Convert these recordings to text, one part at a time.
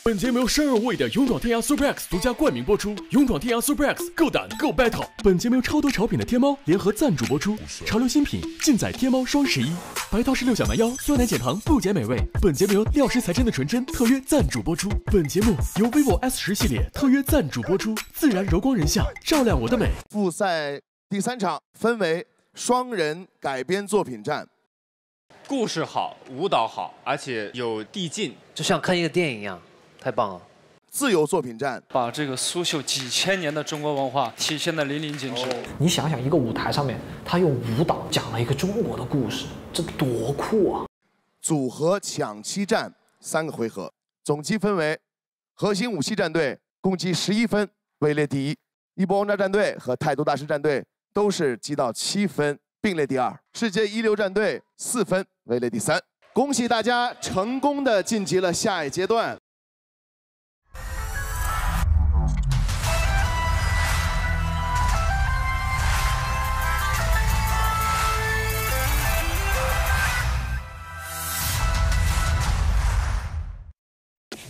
本节目由生而为的勇闯天涯 Super X 独家冠名播出。勇闯天涯 Super X， 够胆够 battle！ 本节目由超多潮品的天猫联合赞助播出。潮流新品尽在天猫双11。白桃16小蛮腰，酸奶减糖不减美味。本节目由料实才真的纯真特约赞助播出。本节目由 vivo S10系列特约赞助播出。自然柔光人像，照亮我的美。复赛第3场分为双人改编作品战。故事好，舞蹈好，而且有递进，就像看一个电影一样。 太棒了！自由作品战把这个苏绣几千年的中国文化体现得淋漓尽致。你想想，一个舞台上面，他用舞蹈讲了一个中国的故事，这多酷啊！组合抢七战3个回合，总积分为核心武器战队共计11分，位列第一；一波王炸战队和态度大师战队都是积到7分，并列第二；世界一流战队4分，位列第3。恭喜大家成功的晋级了下一阶段。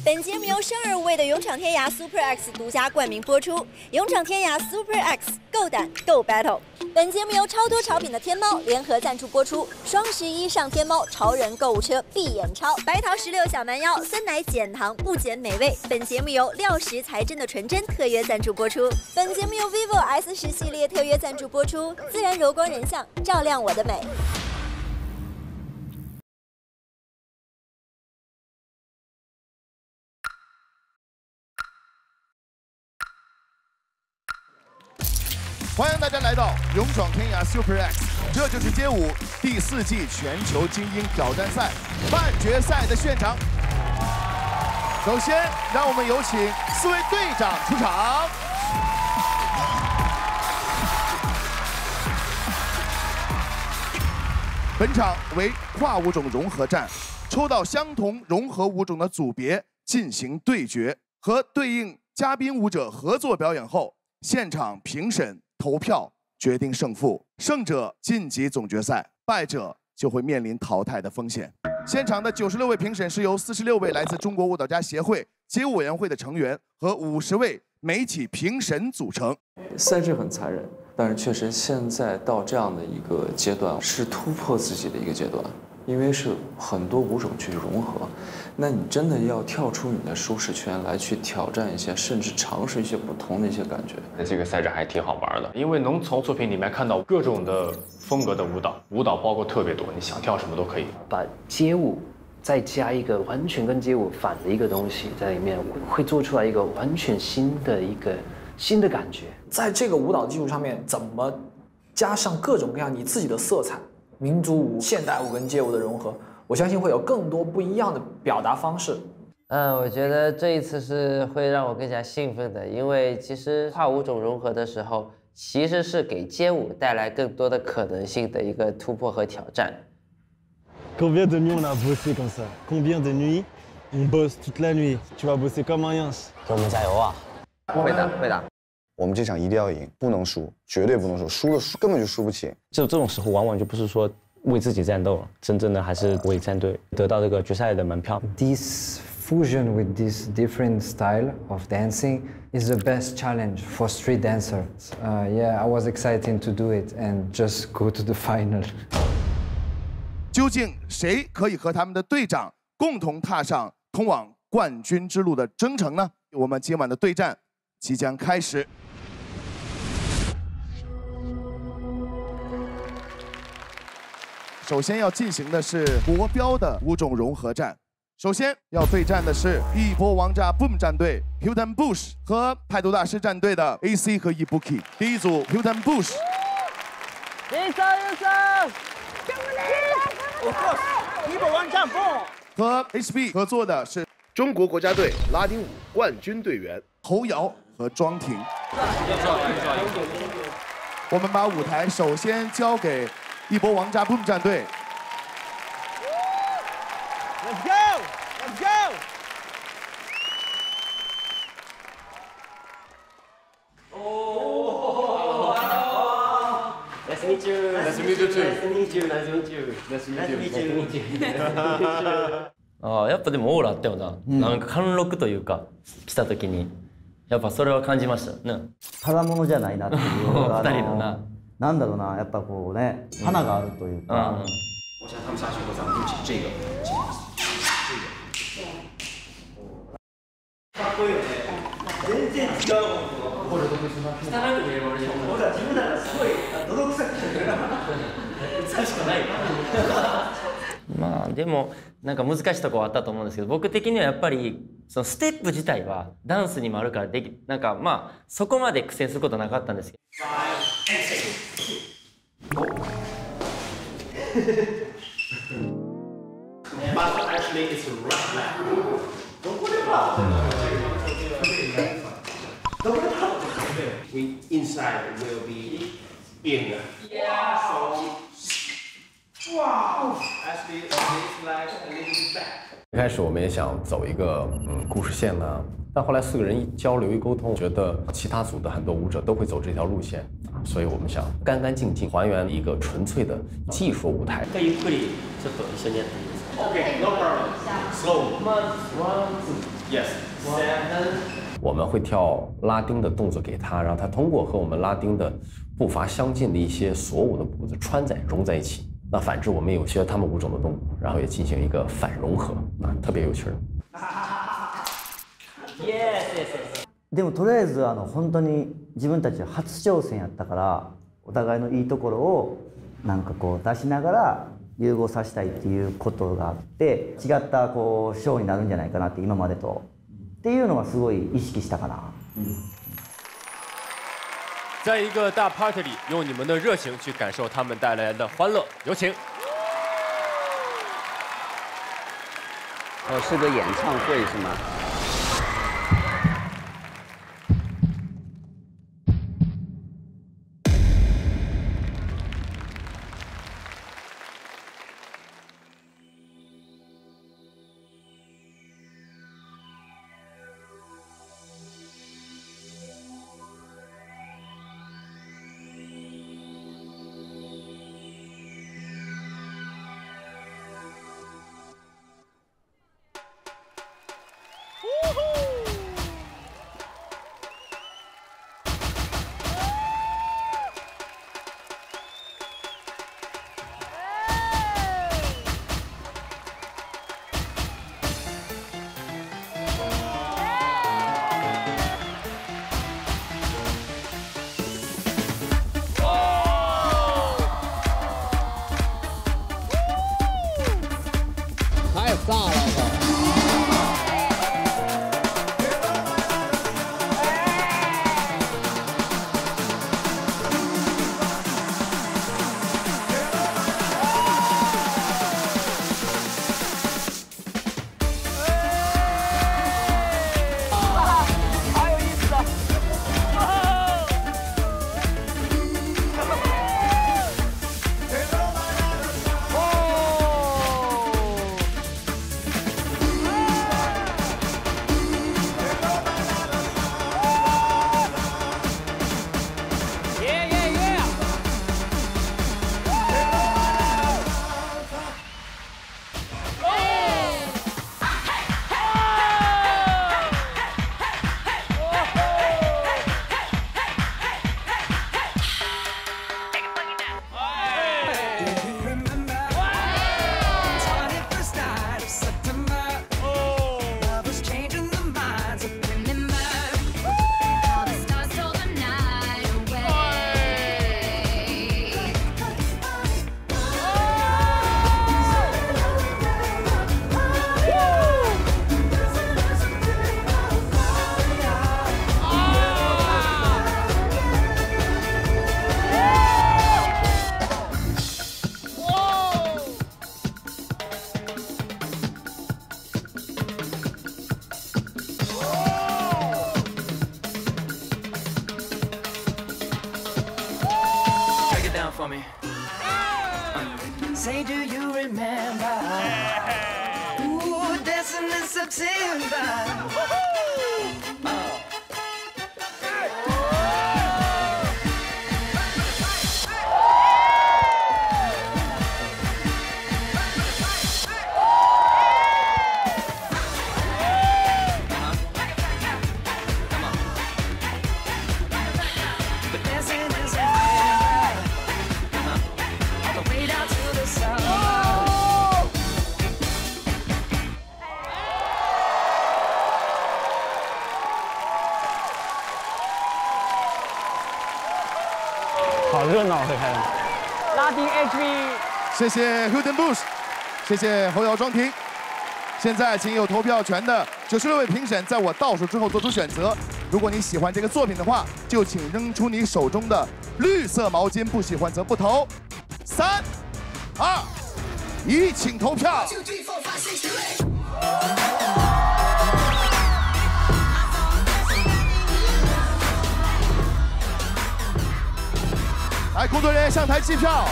本节目由生而无畏的勇闯天涯 Super X 独家冠名播出。勇闯天涯 Super X， 够胆够 battle。本节目由超多潮品的天猫联合赞助播出。双11上天猫潮人购物车必眼超，白桃16小蛮腰，酸奶减糖不减美味。本节目由料实才真的纯真特约赞助播出。本节目由 vivo S10系列特约赞助播出。自然柔光人像，照亮我的美。 欢迎大家来到勇闯天涯 Super X， 这就是街舞第4季全球精英挑战赛半决赛的现场。首先，让我们有请4位队长出场。本场为跨舞种融合战，抽到相同融合舞种的组别进行对决，和对应嘉宾舞者合作表演后，现场评审。 投票决定胜负，胜者晋级总决赛，败者就会面临淘汰的风险。现场的96位评审是由46位来自中国舞蹈家协会街舞委员会的成员和50位媒体评审组成。赛制很残忍，但是确实现在到这样的一个阶段，是突破自己的一个阶段，因为是很多舞种去融合。 那你真的要跳出你的舒适圈来去挑战一些，甚至尝试一些不同的一些感觉。这个赛制还挺好玩的，因为能从作品里面看到各种的风格的舞蹈，舞蹈包括特别多，你想跳什么都可以。把街舞再加一个完全跟街舞反的一个东西在里面，会做出来一个完全新的感觉。在这个舞蹈基础上面，怎么加上各种各样你自己的色彩，民族舞、现代舞跟街舞的融合？ 我相信会有更多不一样的表达方式。我觉得这一次是会让我更加兴奋的，因为其实跨舞种融合的时候，其实是给街舞带来更多的可能性的一个突破和挑战。Combien de nuits on a bossé comme ça? Combien de nuits on bosse toute la nuit? Tu vas bosser comme un yens. 给我们加油啊！会的。我们这场一定要赢，不能输，绝对不能输，输了根本就输不起。这种时候往往就不是说。 为自己战斗，真正的还是为战队得到这个决赛的门票。This fusion with this different style of dancing is the best challenge for street dancers. Yeah, I was excited to do it and just go to the final. 究竟谁可以和他们的队长共同踏上通往冠军之路的征程呢？我们今晚的对战即将开始。 首先要进行的是国标的舞种融合战。首先要对战的是一波王炸 Boom 战队 Hilton Bush 和态度大师战队的 AC 和 Ibuki。第一组 Hilton Bush。一胜！一波王炸 Boom 和 HB 合作的是中国国家队拉丁舞冠军队员侯瑶和庄婷。我们把舞台首先交给。 一波王炸 Boom 战队 ，Let's go，Let's go。哦 ，Nice to meet you。Nice to meet you too。Nice to meet you。Nice to meet you。Nice to meet you。ああやっぱでもオーラあったよな。なんか貫禄というか来た時にやっぱそれは感じましたね。ただものじゃないなっていう二人のな。なんだろうな、やっぱこうね、花があるというか。我想他们下去以后，咱们就请这个，请かっこいいよね。全然違うもん。これどこにしましょう。汚く見える俺じゃん。僕は自分ならすごい泥臭くて美しくない。まあでもなんか難しいとこはあったと思うんですけど、僕的にはやっぱりそのステップ自体はダンスにもあるからなんかまあそこまで苦戦することなかったんですけど。But actually it's right now. どこでパWe inside will be in. Yeah. So wow. Actually it's like a little bit back. 一开始我们也想走一个故事线呢，但后来4个人一交流一沟通，觉得其他组的很多舞者都会走这条路线，所以我们想干干净净还原一个纯粹的技术舞台。ゆっくりちょっと一緒にやっていいですか？ Okay, no problem. Slow. 1, 2, yes. 我们会跳拉丁的动作给他，让他通过和我们拉丁的步伐相近的一些锁舞的步子融在一起。那反之，我们有学他们舞种的动作，然后也进行一个反融合，特别有趣。でもとりあえず本当に自分たち初挑戦やったから、お互いのいいところをなんかこう出しながら融合させたいっていうことがあって、違ったこうショーになるんじゃないかなって今までとっていうのはすごい意識したかな。在一个大 party 里，用你们的热情去感受他们带来的欢乐，有请。是个演唱会是吗？For me. Say, do you remember? Ooh, dancing in September. 拉丁 HB。谢谢 Hilton Bush， 谢谢侯瑶庄婷。现在仅有投票权的96位评审，在我倒数之后做出选择。如果你喜欢这个作品的话，就请扔出你手中的绿色毛巾；不喜欢则不投。3、2、1，请投票。来，工作人员上台计票。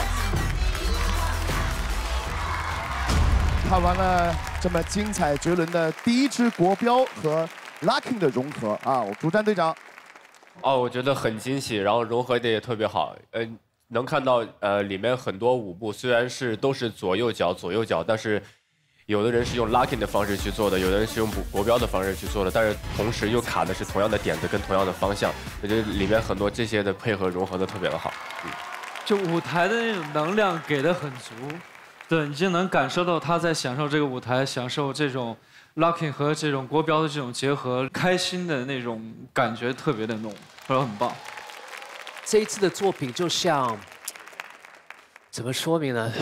看完了这么精彩绝伦的第一支国标和 Locking 的融合啊，我主战队长。哦，我觉得很惊喜，然后融合的也特别好。能看到里面很多舞步虽然都是左右脚，但是有的人是用 Locking 的方式去做的，有的人是用国标的方式去做的，但是同时又卡的是同样的点子跟同样的方向。我觉得里面很多这些的配合融合的特别的好。就舞台的那种能量给的很足。对，你就能感受到他在享受这个舞台，享受这种 locking 和这种国标的这种结合，开心的那种感觉特别的浓，我觉得很棒。这一次的作品就像怎么说明呢？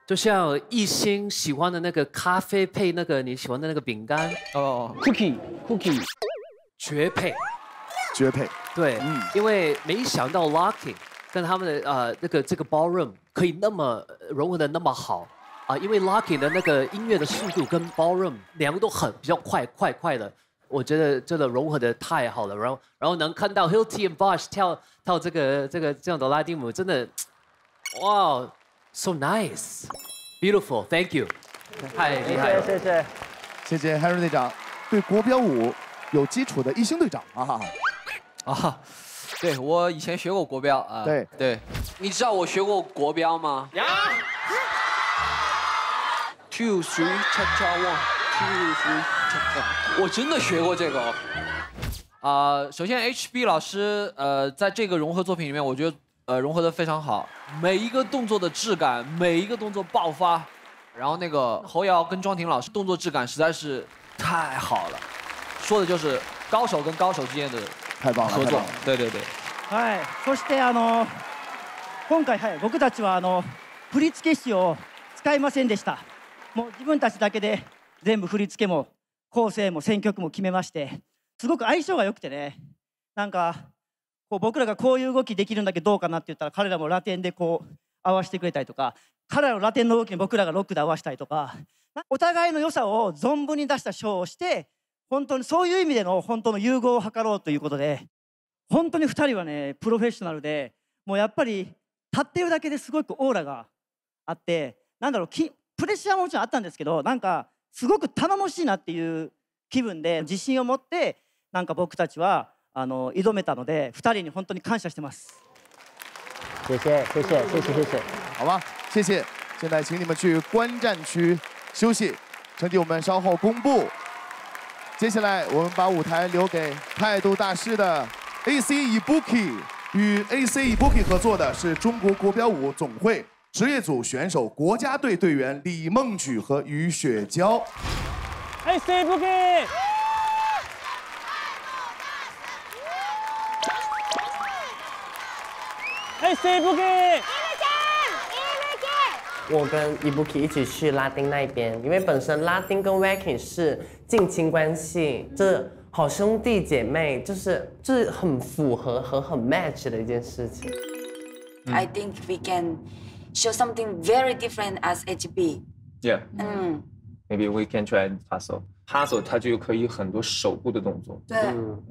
就像艺兴喜欢的那个咖啡配那个你喜欢的那个饼干哦 ，cookie， 绝配，绝配。对，因为没想到 locking 跟他们的这个 ballroom 可以那么融合的那么好因为 locking 的那个音乐的速度跟 ballroom 两个都比较快的，我觉得真的融合的太好了。然后能看到 Hilton Bush 跳这样的拉丁舞，真的，哇 ，so nice，beautiful，thank you， 太厉害了，谢谢 Henry 队长，对国标舞有基础的艺兴队长对，我以前学过国标啊。对，你知道我学过国标吗？2 3 cha cha 1 2 3 cha cha， 我真的学过这个首先 HB 老师在这个融合作品里面，我觉得融合的非常好，每一个动作的质感，每一个动作爆发，然后那个侯瑶跟庄婷老师动作质感实在是太好了，说的就是高手跟高手之间的。太棒了！合作，对。はい、そして今回僕たちは振付師を使いませんでした。もう自分たちだけで全部振り付けも構成も選曲も決めまして、すごく相性が良くてね、なんか僕らがこういう動きできるんだけどどうかなって言ったら彼らもラテンで合わせてくれたりとか、彼らのラテンの動きに僕らがロックで合わせたりとか、お互いの良さを存分に出したショーをして。本当にそういう意味での本当の融合を図ろうということで、本当に2人はねプロフェッショナルで、もうやっぱり立ってるだけですごくオーラがあって、なんだろうプレッシャーももちろんあったんですけど、なんかすごく頼もしいなっていう気分で自信を持ってなんか僕たちは挑めたので、2人に本当に感謝してます。谢谢。好吧，谢谢。现在请你们去观战区休息，成绩我们稍后公布。接下来，我们把舞台留给态度大师的 AC Ibuki。与 AC Ibuki 合作的是中国国标舞总会职业组选手国家队队员李梦举和于雪娇。AC Ibuki。AC Ibuki。我跟 Ibuki 一起去拉丁那边，因为本身拉丁跟 Waacking 是近亲关系，这好兄弟姐妹，就是很符合和很 match 的一件事情。I think we can show something very different as HB. Yeah. Maybe we can try hustle. Hustle 它就可以很多手部的动作。对。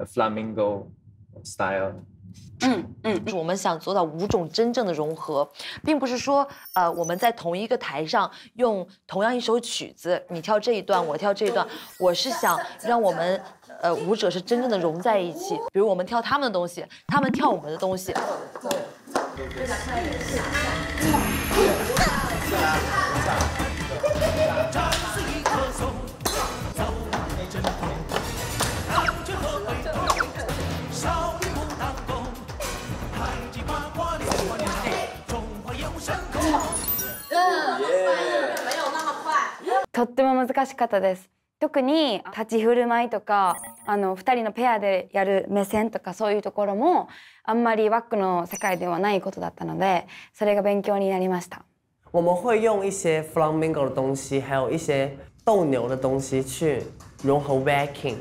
Flamingo style。我们想做到5种真正的融合，并不是说我们在同一个台上用同样一首曲子，你跳这一段，我跳这一段，我是想让我们舞者是真正的融在一起。比如我们跳他们的东西，他们跳我们的东西。とっても難しかったです。特に立ち振る舞いとか2人のペアでやる目線とかそういうところもあんまりワックの世界ではないことだったのでそれが勉強になりました。我们会用一些 flamingo 的东西，还有一些斗牛的东西去融合 wacking。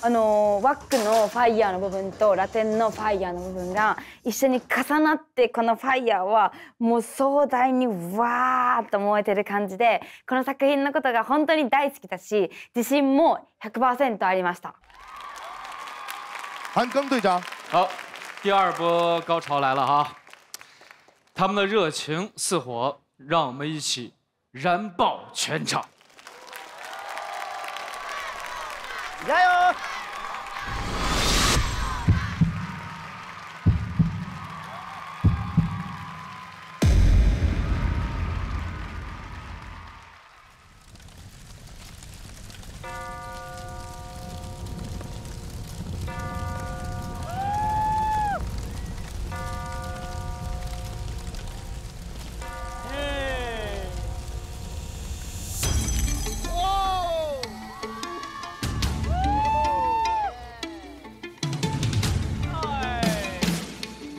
ワックのファイヤーの部分とラテンのファイヤーの部分が一緒に重なってこのファイヤーはもう壮大にわーっと燃えてる感じでこの作品のことが本当に大好きだし自信も 100% ありました。韩庚队长，好，第二波高潮来了哈，他们的热情似火，让我们一起燃爆全场。加油！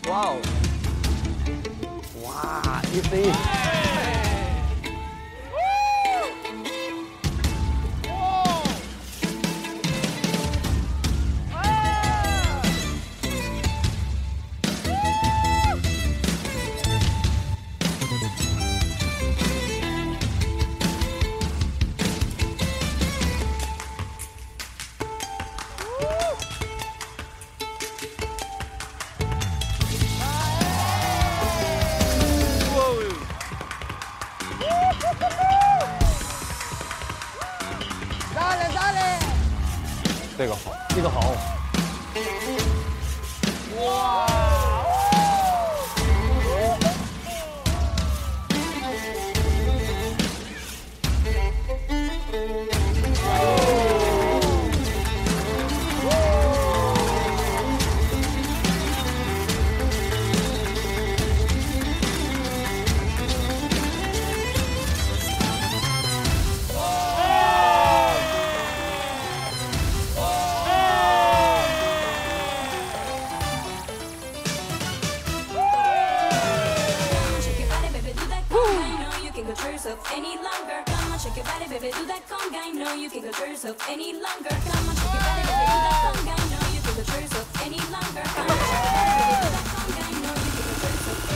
哇哦！哇，一飞！这个好，这个好。哇！Any longer, come on, shake your body, baby, do that conga. I know you can control yourself any longer. Come on, shake your body, baby, do that conga. I know you can control yourself any longer. Come on, shake your body, baby, do that conga. I know you can control yourself.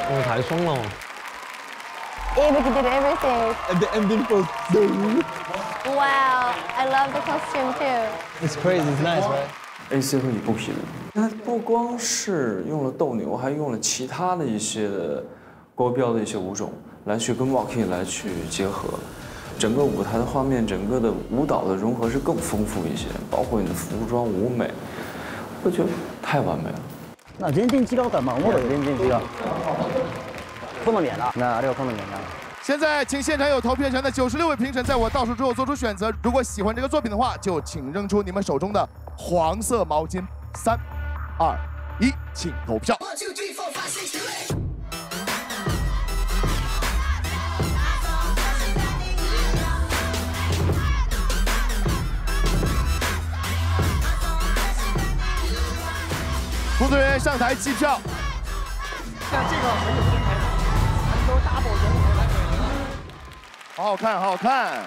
舞台松了。 Ibuki did everything. And the ending was so. Wow, I love the costume too. It's crazy, it's nice, right? AC 和Ibuki的，它不光是用了斗牛，还用了其他的一些国标的一些舞种来去跟 walking 来去结合，整个舞台的画面，整个的舞蹈的融合是更丰富一些，包括你的服装、舞美，我觉得太完美了。那全然違うから、まあ思うよ全然違う。好みやな。那あれは好みやな。 现在，请现场有投票权的96位评审在我倒数之后做出选择。如果喜欢这个作品的话，就请扔出你们手中的黄色毛巾。3、2、1，请投票。工作人员上台计票。像这个很有平台感，都 double 融合来回。好好看，好好看。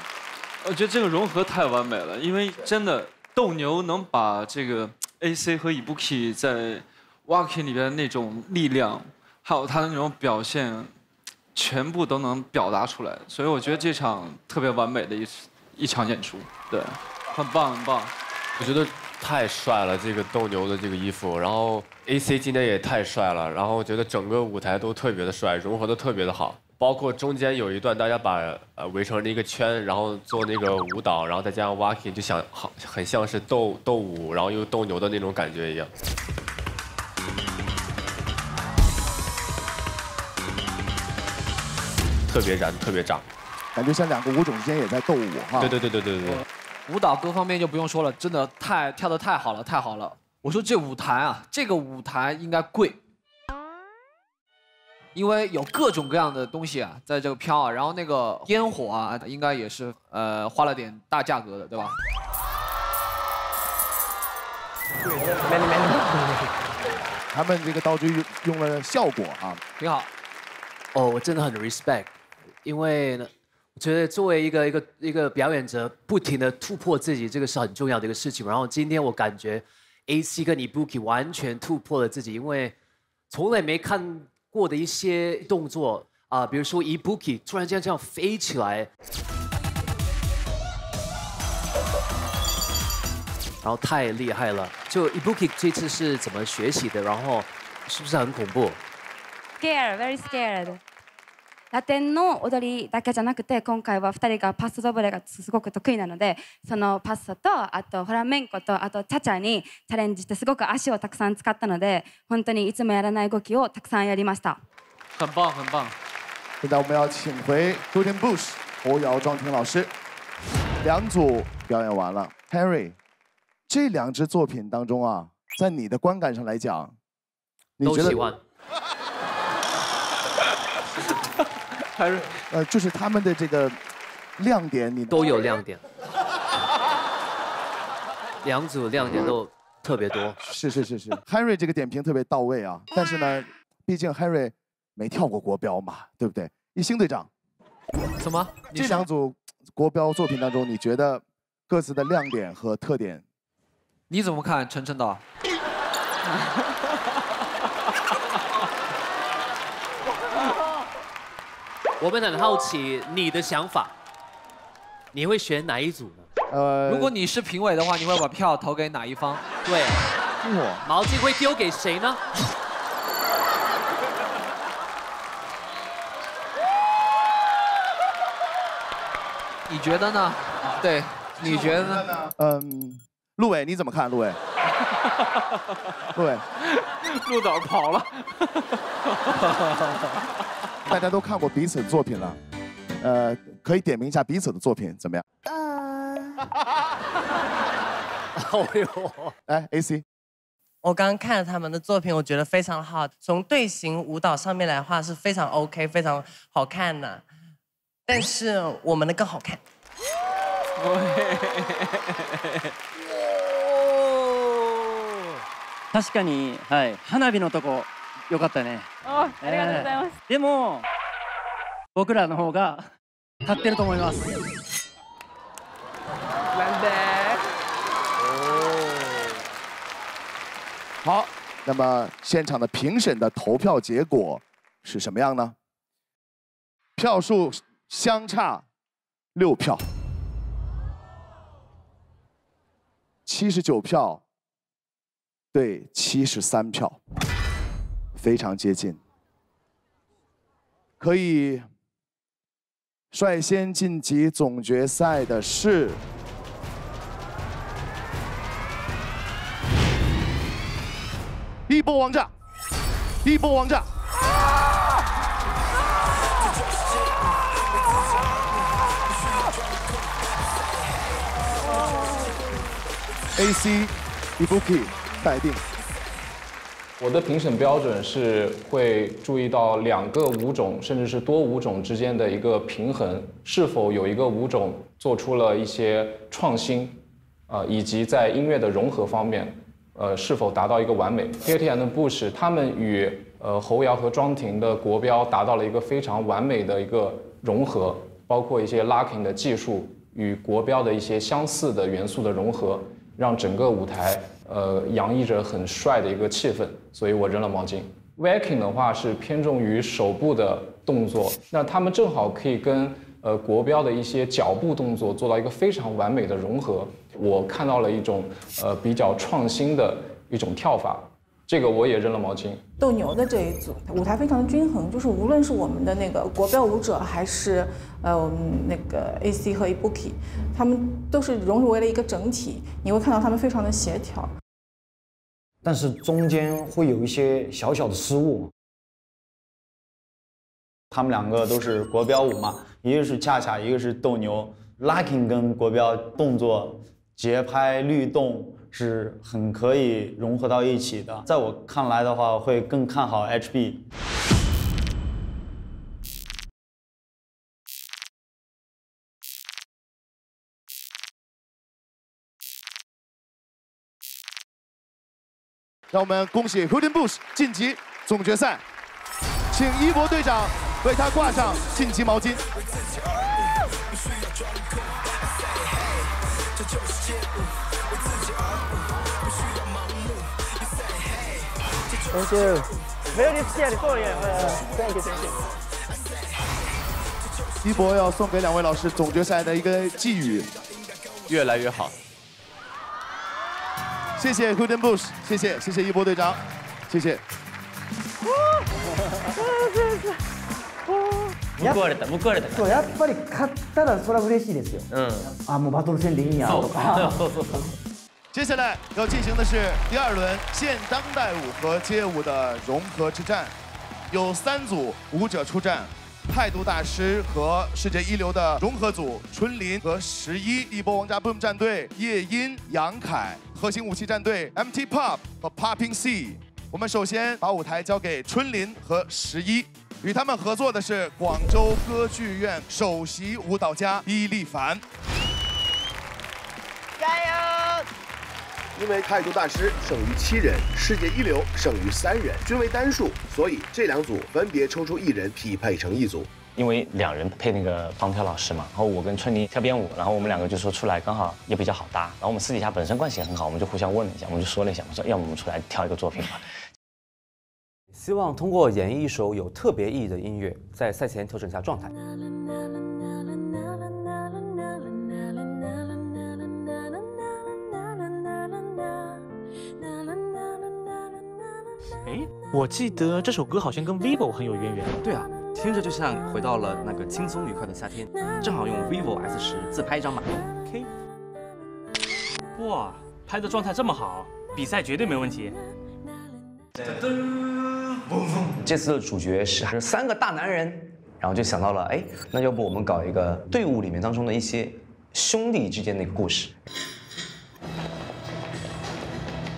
我觉得这个融合太完美了，因为真的斗牛能把这个 AC 和 Ibuki 在 walking 里边那种力量，还有他的那种表现，全部都能表达出来，所以我觉得这场特别完美的一场演出，对，很棒很棒。我觉得太帅了，这个斗牛的这个衣服，然后 AC 今天也太帅了，然后我觉得整个舞台都特别的帅，融合的特别的好，包括中间有一段大家把围成了一个圈，然后做那个舞蹈，然后再加上 walking， 就很像是斗舞，然后又斗牛的那种感觉一样。特别燃，特别炸，感觉像两个舞种之间也在斗舞哈。对。舞蹈各方面就不用说了，真的跳得太好了，太好了。我说这舞台啊，这个舞台应该贵，因为有各种各样的东西啊，在这个飘啊，然后那个烟火啊，应该也是花了点大价格的，对吧？他们这个道具用了效果啊，挺好。哦，我真的很 respect， 因为呢，我觉得作为一个表演者，不停的突破自己，这个是很重要的一个事情。然后今天我感觉 AC 跟 Ibuki 完全突破了自己，因为从来没看过的一些动作啊，比如说 Ibuki 突然间这样飞起来，然后太厉害了。就 Ibuki 这次是怎么学习的？然后是不是很恐怖？ Scared, very scared. ラテンの踊りだけじゃなくて今回は2人がパッソドブレがすごく得意なのでそのパッソとあとフラメンコとあとチャチャにチャレンジしてすごく足をたくさん使ったので本当にいつもやらない動きをたくさんやりました。很棒很棒。现在我们要请回 Golden Bush 侯瑶庄婷老师，两组表演完了。Harry， 这两支作品当中啊，在你的观感上来讲，你觉得？都喜欢。还是就是他们的这个亮点，你都有亮点，两组亮点都特别多。是 ，Harry 这个点评特别到位啊。但是呢，毕竟 Harry 没跳过国标嘛，对不对？一星队长，什么？这两组国标作品当中，你觉得各自的亮点和特点？你怎么看，晨晨导？我们很好奇你的想法，你会选哪一组呢？如果你是评委的话，你会把票投给哪一方？对，毛巾会丢给谁呢？你觉得呢？对，你觉得呢？陆伟你怎么看？陆伟，陆伟，陆导跑了。大家都看过彼此的作品了，可以点评一下彼此的作品怎么样？哎呦，哎 ，AC， 我刚刚看了他们的作品，我觉得非常好。从队形舞蹈上面来的话是非常 OK， 非常好看的。但是我们的更好看。確かに、はい、花火のとこ良かったね。ありがとうございます。でも僕らの方が立ってると思います。なんで？好，那么现场的评审的投票结果是什么样呢？票数相差6票，79票对73票，非常接近。可以率先晋级总决赛的是一波王炸，一波王炸。AC Ibuki 待定。我的评审标准是会注意到2个舞种甚至是多舞种之间的一个平衡，是否有一个舞种做出了一些创新，以及在音乐的融合方面，是否达到一个完美。Katy and Bush 他们与侯瑶和庄婷的国标达到了一个非常完美的一个融合，包括一些 locking 的技术与国标的一些相似的元素的融合，让整个舞台洋溢着很帅的一个气氛，所以我扔了毛巾。Waacking 的话是偏重于手部的动作，那他们正好可以跟国标的一些脚步动作做到一个非常完美的融合。我看到了一种比较创新的一种跳法，这个我也扔了毛巾。斗牛的这一组舞台非常的均衡，就是无论是我们的那个国标舞者，还是我们那个 AC 和 Ibuki， 他们都是融入为了一个整体，你会看到他们非常的协调。但是中间会有一些小小的失误。他们两个都是国标舞嘛，一个是恰恰，一个是斗牛。Locking 跟国标动作节拍律动是很可以融合到一起的。在我看来的话，我会更看好 HB。让我们恭喜 Hoodin Bush 晋级总决赛，请一博队长为他挂上晋级毛巾。Thank you. Very scared for you. Thank you, thank you. 一博要送给两位老师总决赛的一个寄语：越来越好。谢谢 Hoodin Bush， 谢谢一博队長，謝謝。報われた。そうやっぱり勝ったらそれは嬉しいですよ。あ、もうバトル戦でいいんやとか。接下来要进行的是第2轮现当代舞和街舞的融合之战，有3组舞者出战。态度大师和世界一流的融合组春林和11，一波王炸 Boom 战队叶音、杨凯，核心武器战队 MT Pop 和 Popping C。我们首先把舞台交给春林和11，与他们合作的是广州歌剧院首席舞蹈家伊丽凡。加油！因为态度大师胜于7人，世界一流胜于3人，均为单数，所以这2组分别抽出1人匹配成1组。因为2人配那个帮跳老师嘛，然后我跟春妮跳编舞，然后我们2个就说出来刚好也比较好搭，然后我们私底下本身关系也很好，我们就互相问了一下，我们就说了一下，我说要么我们出来跳一个作品吧。希望通过演绎一首有特别意义的音乐，在赛前调整一下状态。哎，我记得这首歌好像跟 vivo 很有渊源。对啊，听着就像回到了那个轻松愉快的夏天，正好用 vivo S10自拍一张嘛。OK。哇，拍的状态这么好，比赛绝对没问题。这次的主角是3个大男人，然后就想到了，哎，那要不我们搞一个队伍里面当中的一些兄弟之间的一个故事。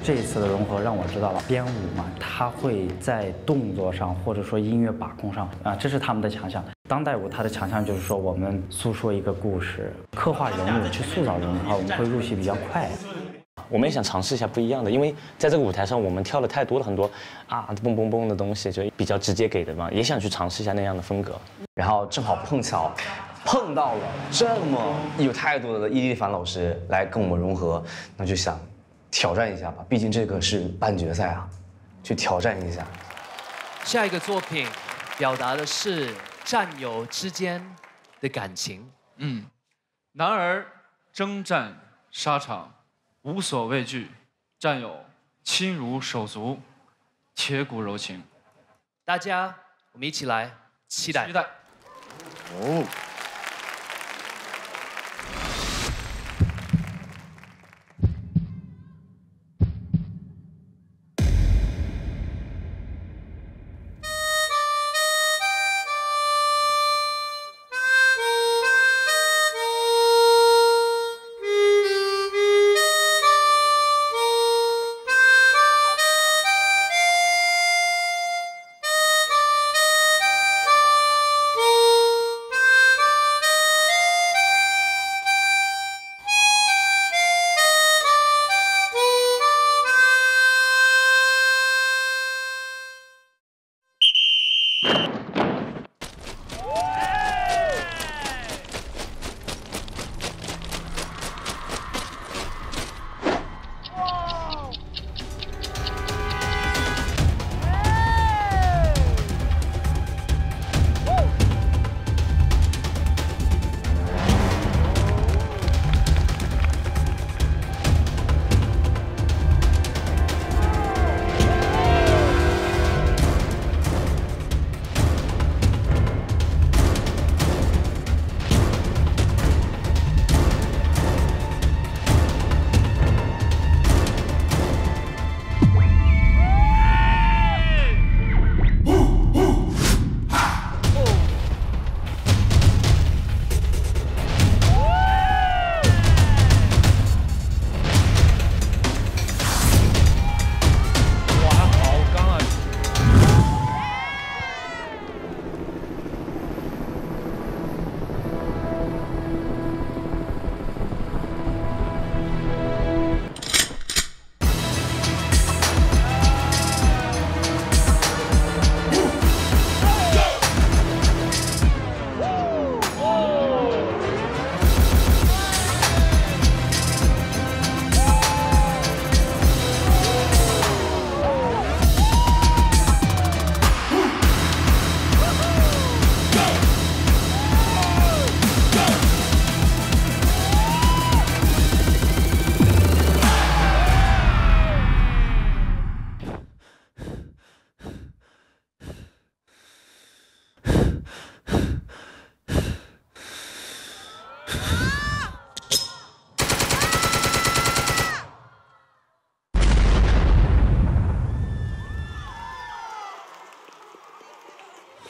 这一次的融合让我知道了编舞嘛，它会在动作上或者说音乐把控上啊，这是他们的强项。当代舞它的强项就是说我们诉说一个故事，刻画人物，去塑造人物的话，我们会入戏比较快。我们也想尝试一下不一样的，因为在这个舞台上我们跳了太多了很多啊蹦蹦蹦的东西，就比较直接给的嘛，也想去尝试一下那样的风格。然后正好碰巧碰到了这么有态度的伊丽凡老师来跟我们融合，那就想挑战一下吧，毕竟这个是半决赛啊，去挑战一下。下一个作品表达的是战友之间的感情。男儿征战沙场，无所畏惧，战友亲如手足，铁骨柔情。大家，我们一起来期待。哦。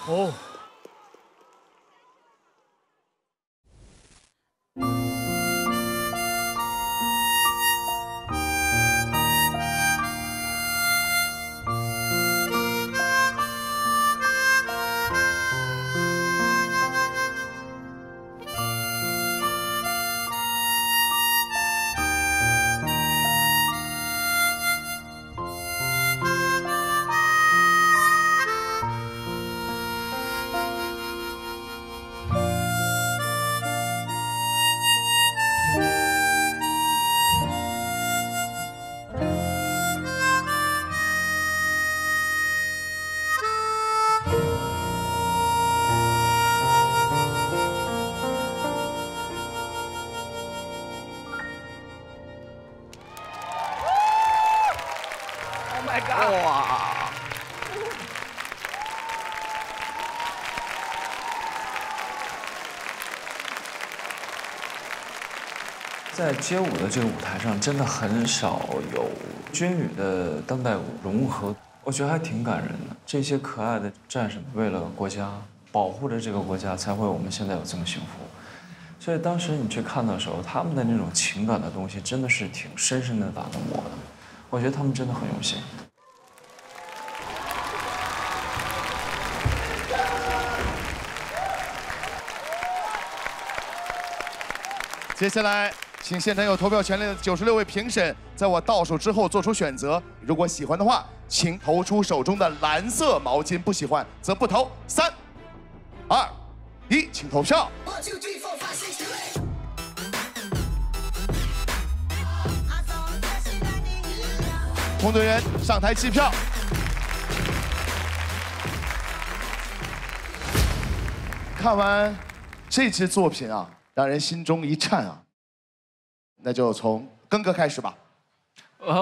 哦。哇！在街舞的这个舞台上，真的很少有军旅的当代舞融合，我觉得还挺感人的。这些可爱的战士们为了国家，保护着这个国家，才会我们现在有这么幸福。所以当时你去看的时候，他们的那种情感的东西，真的是挺深深的打动我的。我觉得他们真的很用心。接下来，请现场有投票权利的96位评审，在我倒数之后做出选择。如果喜欢的话，请投出手中的蓝色毛巾；不喜欢则不投。3、2、1，请投票。工作人员上台计票。看完这支作品啊，让人心中一颤啊。那就从庚哥开始吧。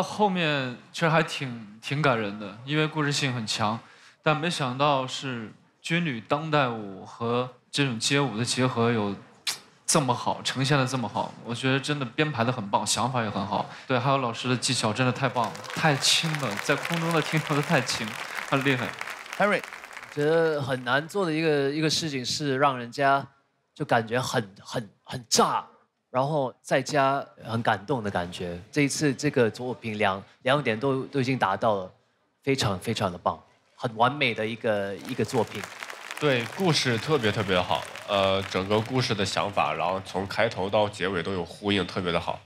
后面其实还挺感人的，因为故事性很强，但没想到是军旅当代舞和这种街舞的结合有这么好，呈现的这么好，我觉得真的编排的很棒，想法也很好。对，还有老师的技巧真的太棒了，太轻了，在空中的停留的太轻，很厉害。Henry， 觉得很难做的一个事情是让人家就感觉很炸。然后再加很感动的感觉，这一次这个作品两点都已经达到了，非常的棒，很完美的一个作品。对，故事特别好，整个故事的想法，然后从开头到结尾都有呼应，特别的好。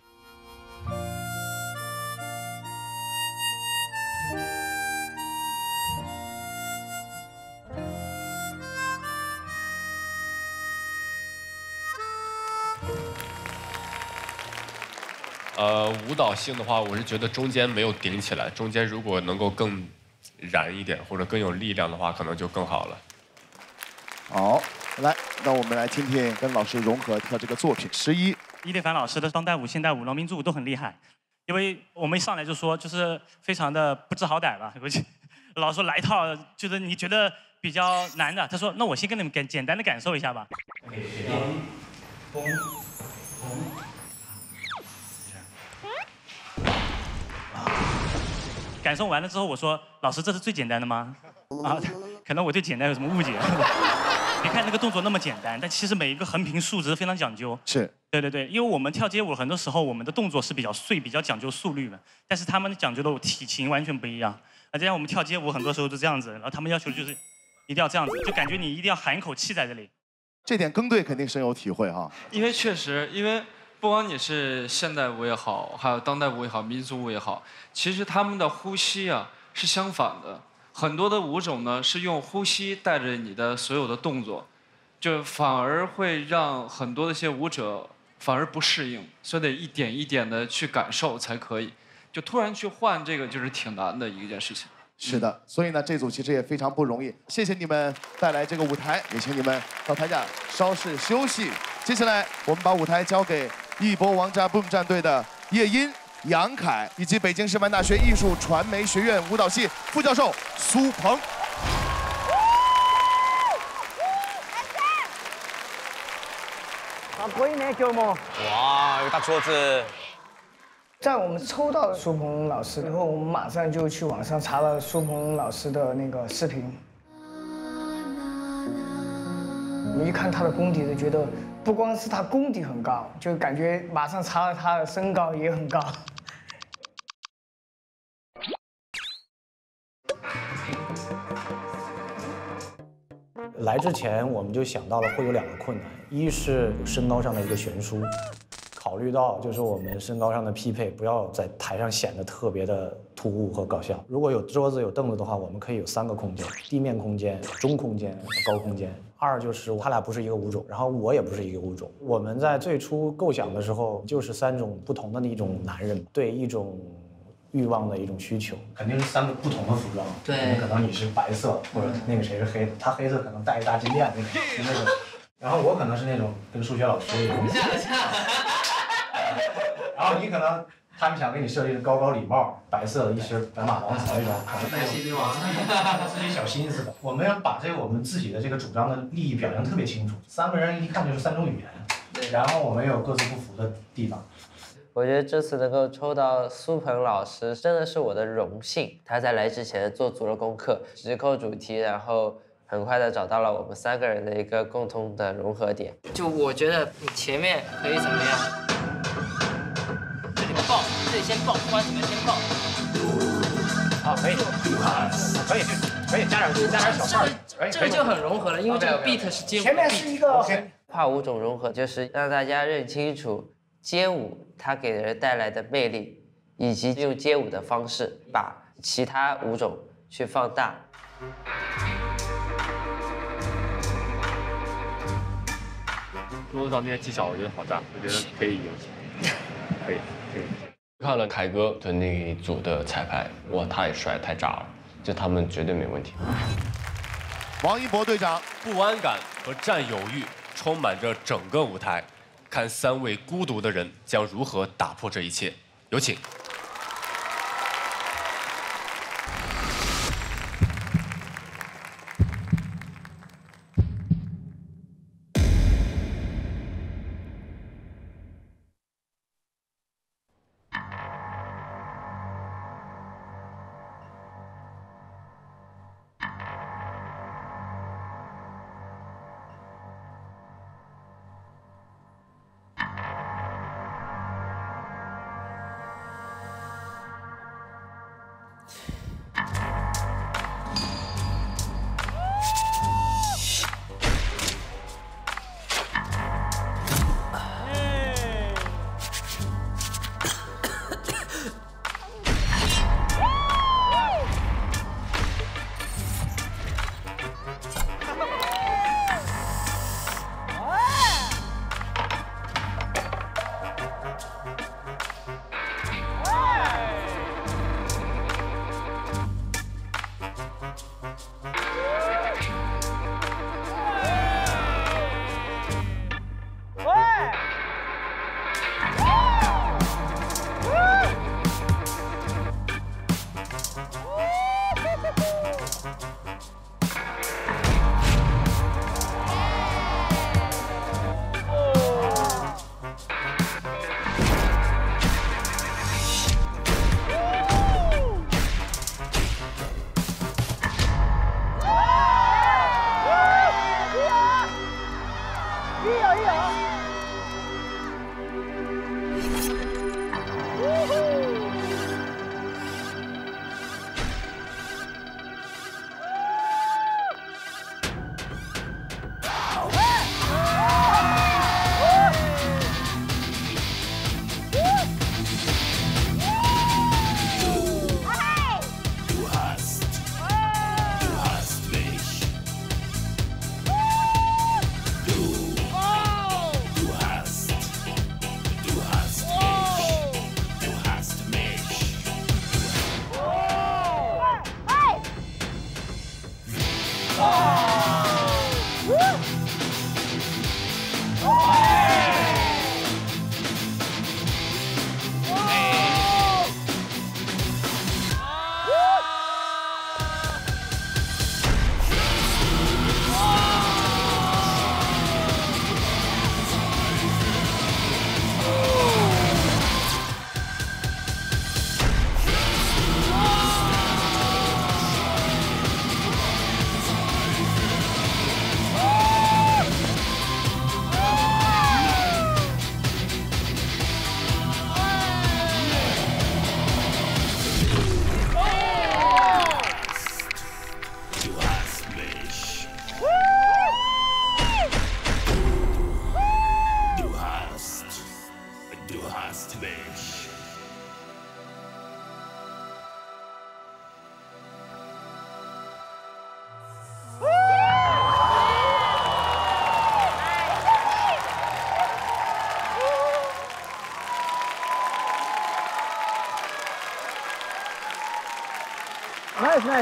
舞蹈性的话，我是觉得中间没有顶起来，中间如果能够更燃一点或者更有力量的话，可能就更好了。好，来，那我们来听听跟老师融合的这个作品。11，伊丽凡老师的当代舞、现代舞、农民族舞都很厉害，因为我们一上来就说就是非常的不知好歹吧，老师说来一套就是你觉得比较难的，他说那我先跟你们简单的感受一下吧。感受完了之后，我说：“老师，这是最简单的吗？”啊，可能我对简单有什么误解。别看那个动作那么简单，但其实每一个横平竖直非常讲究。是。对，因为我们跳街舞很多时候我们的动作是比较碎、比较讲究速率的，但是他们讲究的体型完全不一样。而且我们跳街舞很多时候都这样子，然后他们要求就是一定要这样子，就感觉你一定要含一口气在这里。这点庚队肯定深有体会哈。因为确实，不管你是现代舞也好，还有当代舞也好，民族舞也好，其实他们的呼吸啊是相反的。很多的舞种呢是用呼吸带着你的所有的动作，就反而会让很多的一些舞者反而不适应，所以得一点一点的去感受才可以。就突然去换这个就是挺难的一件事情。是的，所以呢这组其实也非常不容易。谢谢你们带来这个舞台，也请你们到台下稍事休息。接下来我们把舞台交给一博王炸 Boom 战队的叶音、杨凯，以及北京师范大学艺术传媒学院舞蹈系副教授苏鹏。好，可以呢，给我们。哇，有个大桌子。在我们抽到苏鹏老师以后，我们马上就去网上查了苏鹏老师的那个视频。你一看他的功底，就觉得不光是他功底很高，就感觉马上查了他的身高也很高。来之前我们就想到了会有2个困难，一是身高上的一个悬殊，考虑到就是我们身高上的匹配不要在台上显得特别的突兀和搞笑。如果有桌子有凳子的话，我们可以有3个空间：地面空间、中空间、高空间。2就是他俩不是一个物种，然后我也不是一个物种。我们在最初构想的时候，就是3种不同的一种男人，对一种欲望的一种需求，肯定是3个不同的服装。对，可能你是白色，或者那个谁是黑的，他黑色可能带一大金链那种，然后我可能是那种跟数学老师一样。然后你可能他们想给你设计的高礼帽，白色的一身白马王子那种，可能自己小心思的。我们要把我们自己的这个主张的利益表现特别清楚，3个人一看就是3种语言，然后我们有各自不符的地方。我觉得这次能够抽到苏鹏老师真的是我的荣幸。他在来之前做足了功课，直扣主题，然后很快的找到了我们3个人的一个共同的融合点。就我觉得你前面可以怎么样？这里爆，这里先爆，不管怎么样先爆。好，可以，可以加点小范儿，这个就很融合了，因为这个 beat 是街舞。前面是一个跨舞种融合，就是让大家认清楚街舞它给人带来的魅力，以及用街舞的方式把其他舞种去放大。桌子上那些技巧，我觉得好炸，我觉得可以赢，可以。看了凯哥的那一组的彩排，哇，太帅太炸了，就他们绝对没问题。王一博队长，不安感和占有欲充满着整个舞台。看3位孤独的人将如何打破这一切，有请。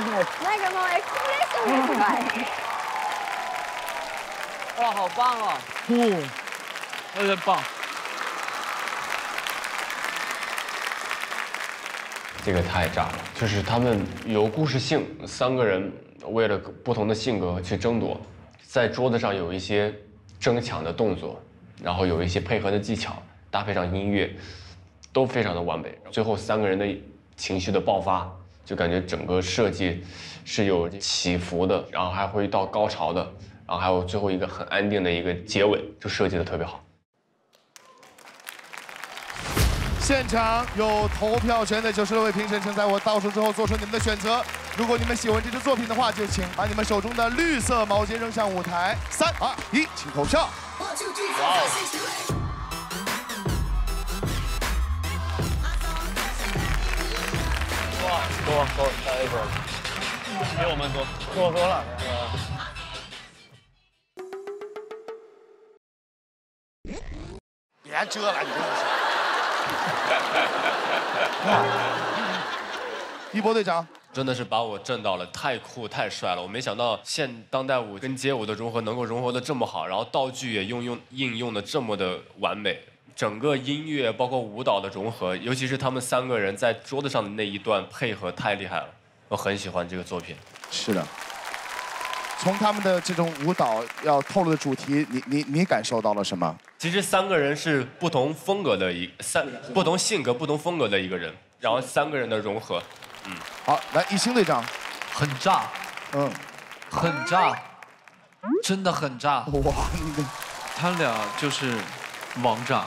那个もエクスプレッションがすごい。哇，好棒啊！有点棒。这个太炸了，就是他们有故事性，三个人为了不同的性格去争夺，在桌子上有一些争抢的动作，然后有一些配合的技巧，搭配上音乐，都非常的完美。最后三个人的情绪的爆发，就感觉整个设计是有起伏的，然后还会到高潮的，然后还有最后一个很安定的一个结尾，就设计的特别好。现场有投票权的96位评审，请在我倒数之后做出你们的选择。如果你们喜欢这支作品的话，就请把你们手中的绿色毛巾扔向舞台。3、2、1，请投票。哇，多太多了，比我们多了。别遮了，你真的是。一博队长真的是把我震到了，太酷太帅了！我没想到当代舞跟街舞的融合能够融合的这么好，然后道具也应用的这么的完美，整个音乐包括舞蹈的融合，尤其是他们三个人在桌子上的那一段配合太厉害了，我很喜欢这个作品。是的，从他们的这种舞蹈要透露的主题，你感受到了什么？其实三个人是不同风格的不同性格、不同风格的一个人，然后三个人的融合，好，来一星队长，很炸，很炸，真的很炸。哇，他俩就是王炸，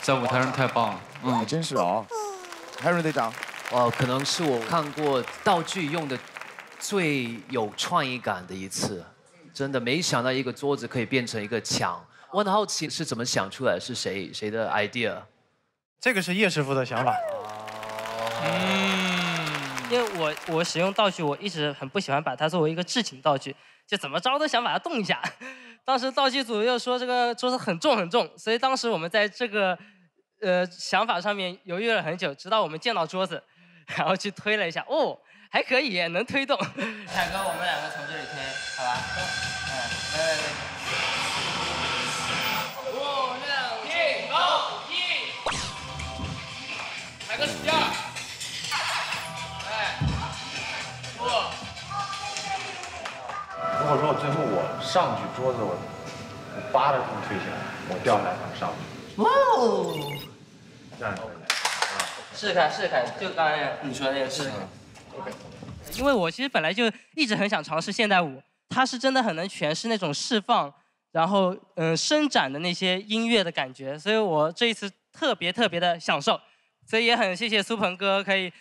在舞台上太棒了。还真是啊。Harry 队长，可能是我看过道具用的最有创意感的一次，真的没想到一个桌子可以变成一个墙。我很好奇是怎么想出来，是谁的 idea？ 这个是叶师傅的想法。因为我使用道具，我一直很不喜欢把它作为一个置景道具，就怎么着都想把它动一下。当时道具组又说这个桌子很重很重，所以当时我们在这个想法上面犹豫了很久，直到我们见到桌子，然后去推了一下，哦，还可以，能推动。凯哥，我们两个从这里推，好吧？来。来个使劲儿！如果说最后我上去桌子我扒着他们推起来，我掉下来他们上去。哇哦！这样试试看，就刚才你说的那个试试看。OK。因为我其实本来就一直很想尝试现代舞，它是真的很能诠释那种释放，然后伸展的那些音乐的感觉，所以我这一次特别的享受。所以也很谢谢苏鹏哥可以，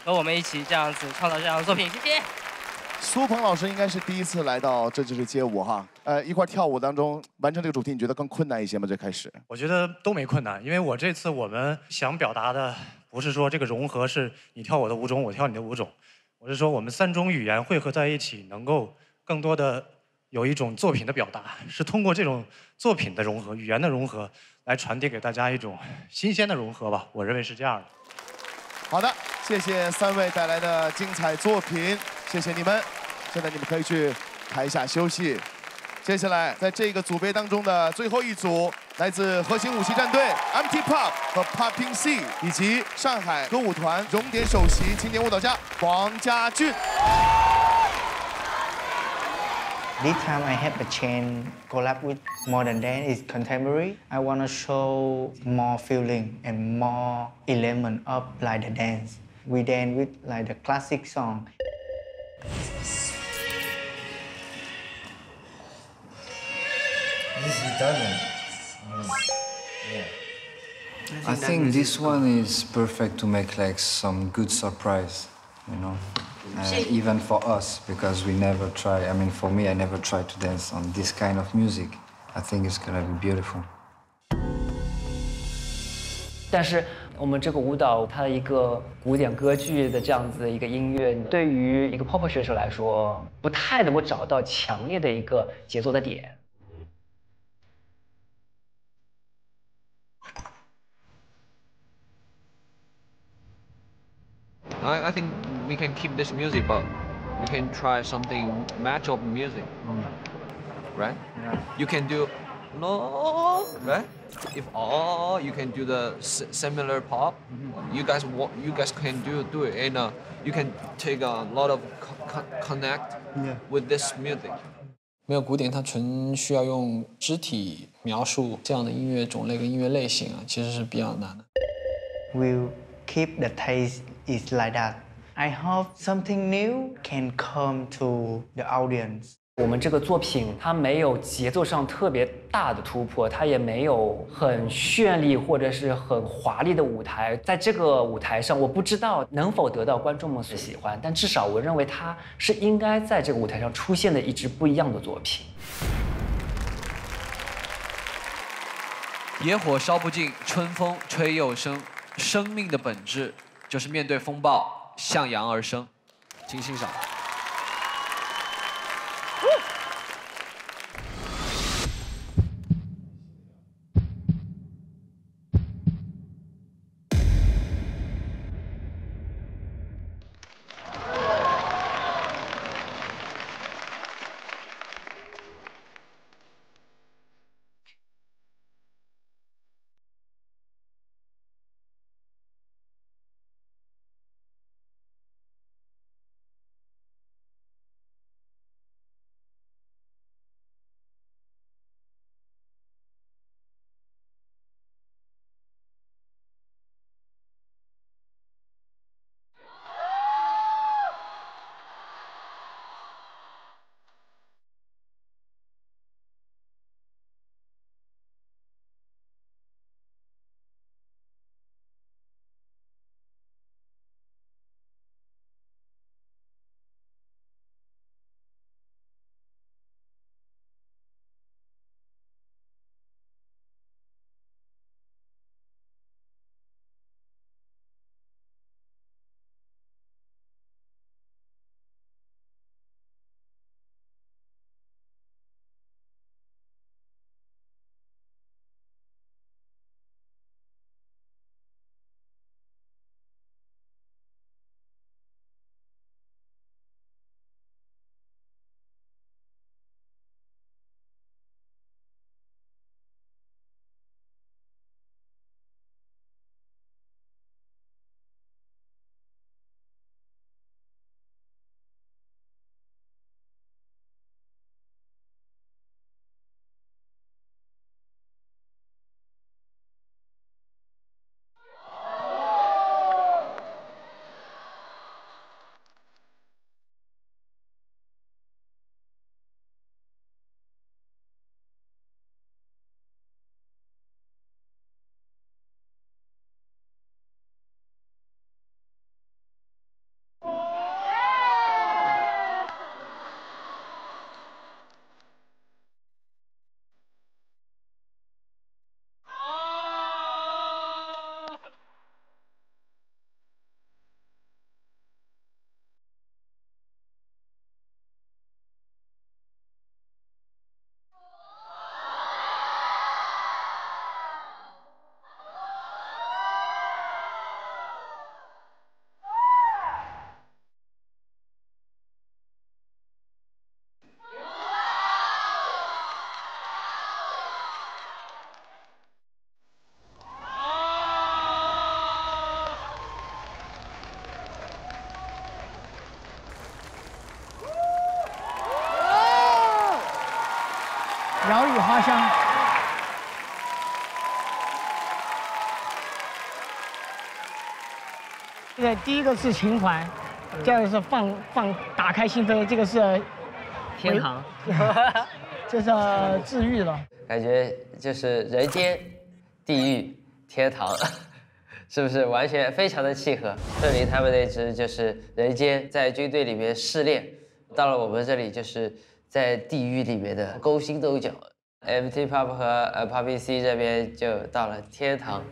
和我们一起这样子创造这样的作品，谢谢。苏鹏老师应该是第一次来到这就是街舞哈，一块跳舞当中完成这个主题，你觉得更困难一些吗？最开始？我觉得都没困难，因为我这次我们想表达的不是说这个融合是你跳我的舞种，我跳你的舞种，我是说我们3种语言汇合在一起，能够更多的有一种作品的表达，是通过这种作品的融合、语言的融合。来传递给大家一种新鲜的融合吧，我认为是这样的。好的，谢谢3位带来的精彩作品，谢谢你们。现在你们可以去台下休息。接下来，在这个组别当中的最后一组，来自核心武器战队 MT Pop 和 Popping C， 以及上海歌舞团熔点首席青年舞蹈家黄家俊。This time I have a chance collab with modern dance is contemporary. I want to show more feeling and more element of like the dance. We dance with like the classic song. This is Italian. Yeah. I think this one is perfect to make like some good surprise, you know. Even for us, because we never try. I mean, for me, I never try to dance on this kind of music. I think it's gonna be beautiful. 但是我们这个舞蹈，它的一个古典歌剧的这样子的一个音乐，对于一个 pop 选手来说，不太能够找到强烈的一个节奏的点。I think we can keep this music, but You can try something match of music, right? Yeah. You can do no, right? If all you can do the similar pop, you guys can do it, and you can take a lot of connect with this music. 没有古典，它纯需要用肢体描述这样的音乐种类跟音乐类型啊，其实是比较难的。We'll keep the taste is like that. I hope something new can come to the audience. 我们这个作品它没有节奏上特别大的突破，它也没有很绚丽或者是很华丽的舞台。在这个舞台上，我不知道能否得到观众们所喜欢，但至少我认为它是应该在这个舞台上出现的一支不一样的作品。野火烧不尽，春风吹又生。生命的本质就是面对风暴向阳而生。请欣赏。鸟语花香。这个第一个是情怀，第二个是打开心扉，这个是天堂，这是治愈了。感觉就是人间、地狱、天堂，是不是完全非常的契合？这里他们那支就是人间在军队里面试炼，到了我们这里就是在地狱里面的勾心斗角。MT Pop 和Poppy C 这边就到了天堂。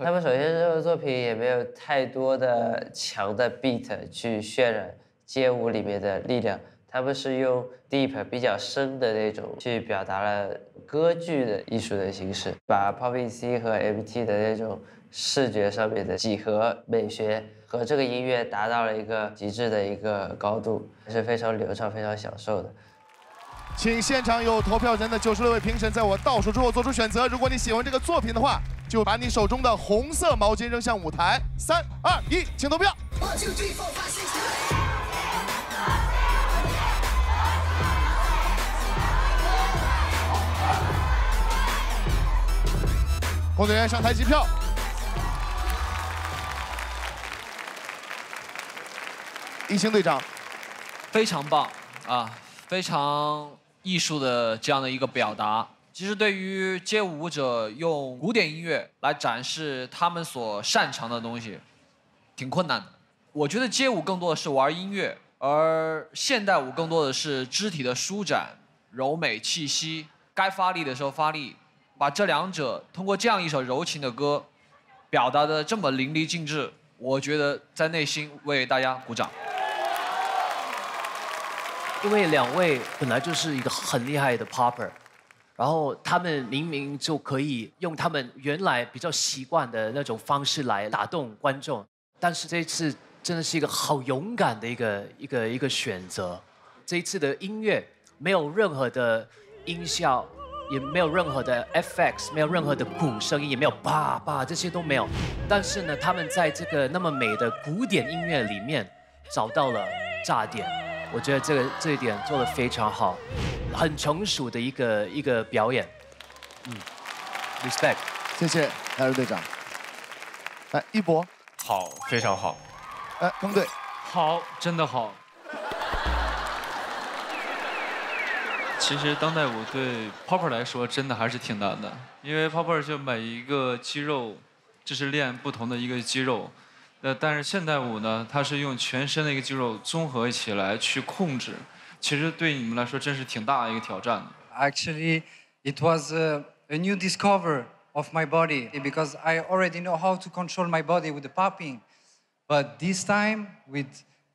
他们首先这个作品也没有太多的强的 beat 去渲染街舞里面的力量，他们是用 deep 比较深的那种去表达了歌剧的艺术的形式，把 Popping C 和 MT 的那种视觉上面的几何美学和这个音乐达到了一个极致的一个高度，是非常流畅、非常享受的。请现场有投票人的96位评审在我倒数之后做出选择。如果你喜欢这个作品的话，就把你手中的红色毛巾扔向舞台。3、2、1，请投票。工作人员上台计票。一星队长，非常棒啊，非常艺术的这样的一个表达。其实对于街舞舞者用古典音乐来展示他们所擅长的东西，挺困难的。我觉得街舞更多的是玩音乐，而现代舞更多的是肢体的舒展、柔美气息，该发力的时候发力。把这两者通过这样一首柔情的歌，表达的这么淋漓尽致，我觉得在内心为大家鼓掌。因为两位本来就是一个很厉害的 popper， 然后他们明明就可以用他们原来比较习惯的那种方式来打动观众，但是这一次真的是一个好勇敢的一个选择。这一次的音乐没有任何的音效。也没有任何的 FX， 没有任何的鼓声音，也没有叭叭，这些都没有。但是呢，他们在这个那么美的古典音乐里面找到了炸点，我觉得这一点做得非常好，很成熟的一个表演。respect。谢谢艾瑞队长。来，一博。好，非常好。彭队。好，真的好。其实当代舞对 popper 来说真的还是挺难的，因为 popper 就每一个肌肉就是练不同的一个肌肉，但是现代舞呢，它是用全身的一个肌肉综合起来去控制，其实对你们来说真是挺大的一个挑战的。Actually, it was a new discovery of my body because I already know how to control my body with the popping, but this time with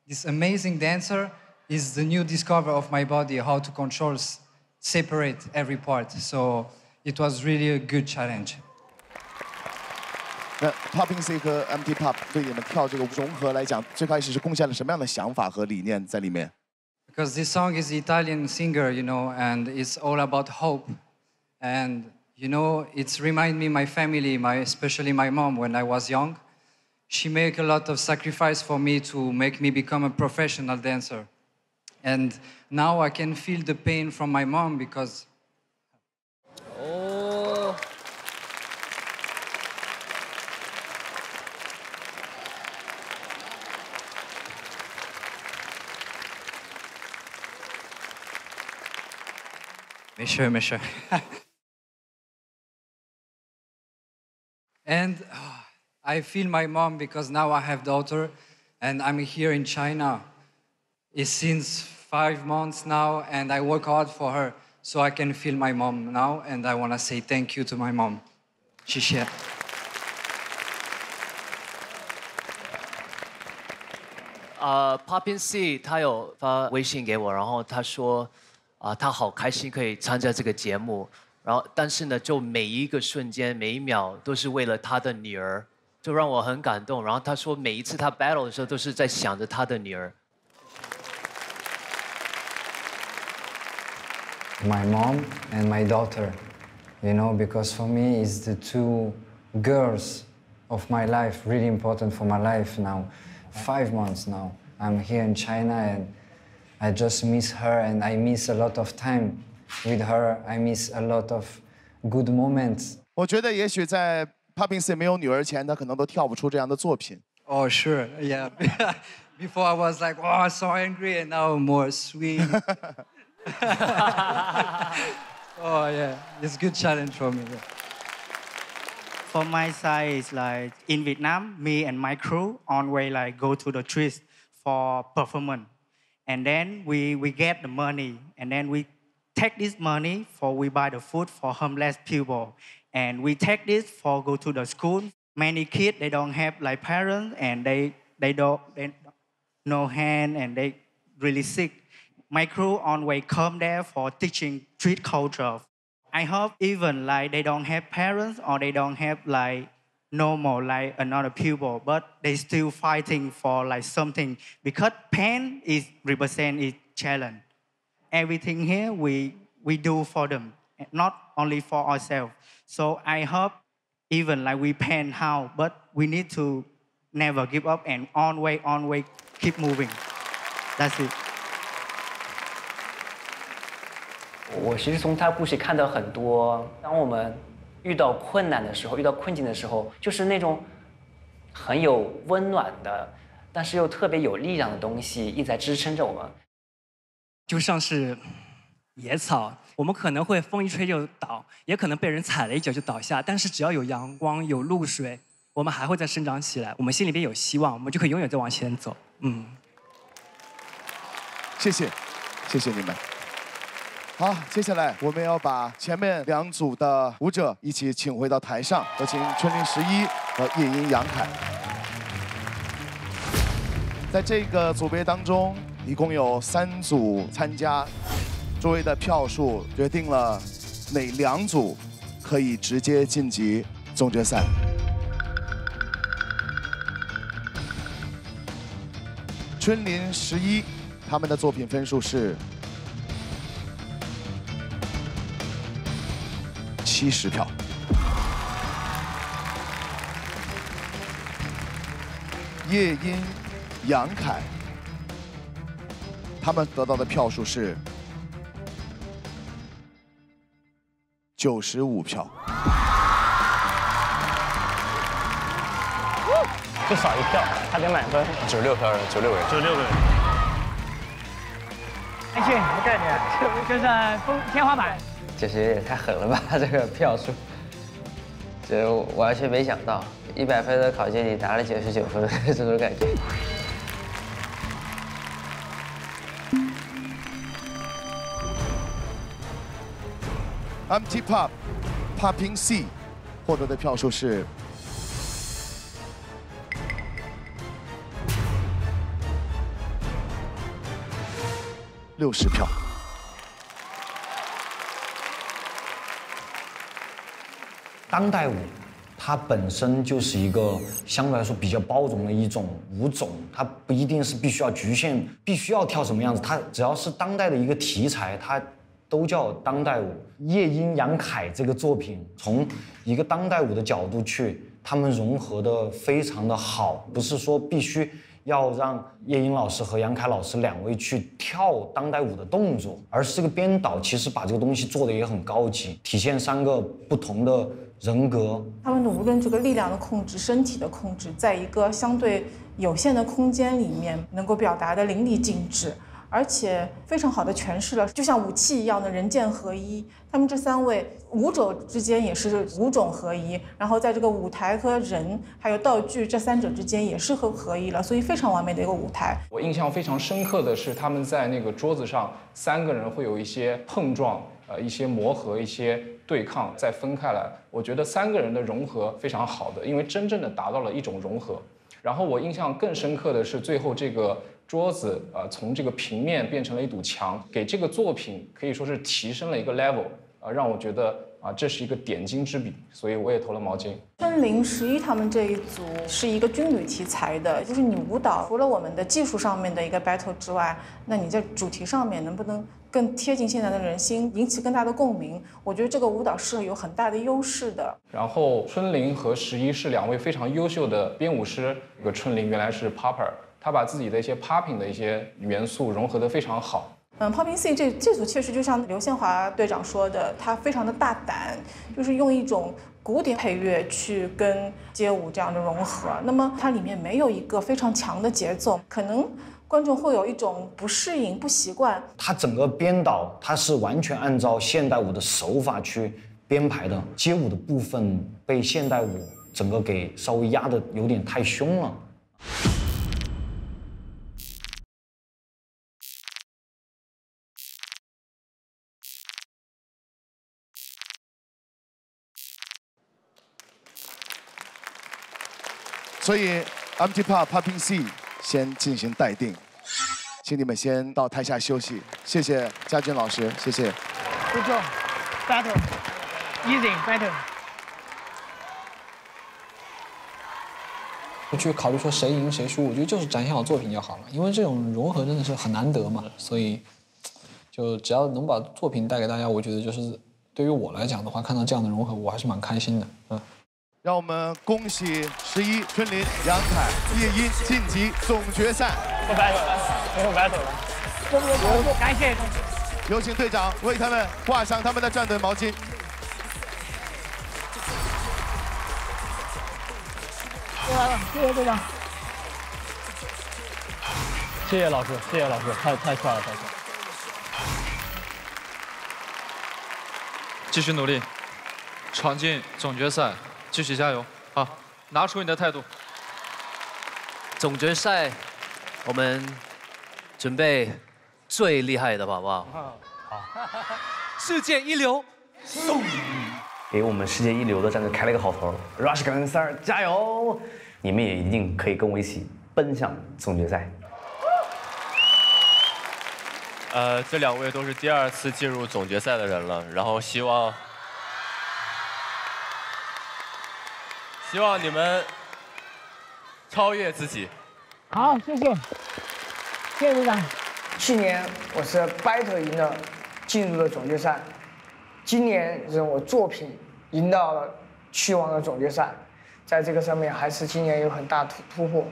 this amazing dancer is the new discovery of my body, how to control, separate every part. So it was really a good challenge. 那 Popping C 和 MT Pop 对你们跳这个融合来讲，最开始是贡献了什么样的想法和理念在里面？ Because this song is Italian singer, you know, and it's all about hope. And you know, it's remind me my family, especially my mom when I was young. She made a lot of sacrifice for me to make me become a professional dancer. And now I can feel the pain from my mom because. Oh. Me sure. And I feel my mom because now I have daughter and I'm here in China. It's since 5 months now and I work hard for her so I can feel my mom now and I want to say thank you to my mom. 谢谢。Popping C 他有发微信给我，然后他说他好开心可以参加这个节目，然后但是呢，就每一个瞬间每一秒都是为了他的女儿，就让我很感动。然后他说每一次他 battle 的时候都是在想着他的女儿。My mom and my daughter, you know, because for me it's the two girls of my life, really important for my life now. 5 months now, I'm here in China and I just miss her and I miss a lot of time with her. I miss a lot of good moments. 我觉得也许在 Popping C 没有女儿前，他可能都跳不出这样的作品。Oh, sure, yeah. Before I was like, oh, so angry, and now more sweet. Oh, yeah, it's a good challenge for me. Yeah. For my side, it's like in Vietnam, me and my crew always like go to the streets for performance. And then we get the money, and then we take this money we buy the food for homeless people. And we take this go to the school. Many kids, they don't have like parents, and they don't no hand, and they really sick. my crew always come there for teaching street culture. I hope even like they don't have parents or they don't have like normal like another people, but they still fighting for like something because pain is represent is challenge. Everything here we do for them, not only for ourselves. So I hope even like we pain how, but we need to never give up and always keep moving. That's it. 我其实从他故事看到很多，当我们遇到困难的时候，遇到困境的时候，就是那种很有温暖的，但是又特别有力量的东西一直在支撑着我们。就像是野草，我们可能会风一吹就倒，也可能被人踩了一脚就倒下，但是只要有阳光、有露水，我们还会再生长起来。我们心里边有希望，我们就可以永远再往前走。谢谢，谢谢你们。好，接下来我们要把前面2组的舞者一起请回到台上，有请春林11和夜莺杨凯。在这个组别当中，一共有3组参加，诸位的票数决定了哪2组可以直接晋级总决赛。春林11，他们的作品分数是70票。夜莺、杨凯，他们得到的票数是95票。就少1票，差点满分。96票人，96个人，96个人。安迅，什么概念？就是天花板。就是有点太狠了吧，这个票数，就完全没想到，100分的考卷里拿了99分，这种感觉。Empty Pop Popping C 获得的票数是60票。当代舞，它本身就是一个相对来说比较包容的一种舞种，它不一定是必须要局限，必须要跳什么样子，它只要是当代的一个题材，它都叫当代舞。夜莺、杨凯这个作品，从一个当代舞的角度去，他们融合的非常的好，不是说必须要让夜莺老师和杨凯老师2位去跳当代舞的动作，而是这个编导其实把这个东西做的也很高级，体现3个不同的人格。他们的无论这个力量的控制、身体的控制，在一个相对有限的空间里面，能够表达的淋漓尽致，而且非常好的诠释了，就像武器一样的人剑合一。他们这3位舞者之间也是舞种合一，然后在这个舞台和人还有道具这3者之间也是合一了，所以非常完美的一个舞台。我印象非常深刻的是，他们在那个桌子上3个人会有一些碰撞，一些磨合，一些对抗，再分开来。我觉得3个人的融合非常好的，因为真正的达到了一种融合。然后我印象更深刻的是最后这个桌子，从这个平面变成了一堵墙，给这个作品可以说是提升了一个 level，让我觉得这是一个点睛之笔，所以我也投了毛巾。春林11他们这一组是一个军旅题材的，就是你舞蹈除了我们的技术上面的一个 battle 之外，那你在主题上面能不能更贴近现在的人心，引起更大的共鸣？我觉得这个舞蹈是有很大的优势的。然后春林和11是2位非常优秀的编舞师，这个春林原来是 popper， 他把自己的一些 popping 的一些元素融合得非常好。Popping C 这组确实就像刘宪华队长说的，他非常的大胆，就是用一种古典配乐去跟街舞这样的融合。那么它里面没有一个非常强的节奏，可能观众会有一种不适应、不习惯。它整个编导它是完全按照现代舞的手法去编排的，街舞的部分被现代舞整个给稍微压得有点太凶了。所以 Empty Pop Popping C 先进行待定。请你们先到台下休息。谢谢嘉俊老师，谢谢。 Good job, battle, easy battle。不去考虑说谁赢谁输，我觉得就是展现好作品就好了，因为这种融合真的是很难得嘛，所以就只要能把作品带给大家，我觉得就是对于我来讲的话，看到这样的融合，我还是蛮开心的。让我们恭喜11、春林、杨凯、叶音晋级总决赛。不 battle 了，没有 battle 了。感谢。有请队长为他们挂上他们的战队毛巾。过来了，谢谢队长。谢谢老师，谢谢老师，太帅了，太帅了。继续努力，闯进总决赛，继续加油！好，拿出你的态度。总决赛，我们准备最厉害的，好不好？好。世界一流，送。给我们世界一流的战队开了一个好头 ，Rush 跟3加油！你们也一定可以跟我一起奔向总决赛。这2位都是第2次进入总决赛的人了，然后希望你们超越自己。好，谢谢，谢谢队长。去年我是 battle 赢了，进入了总决赛。今年是我作品赢到了去往了总决赛，在这个上面还是今年有很大突破。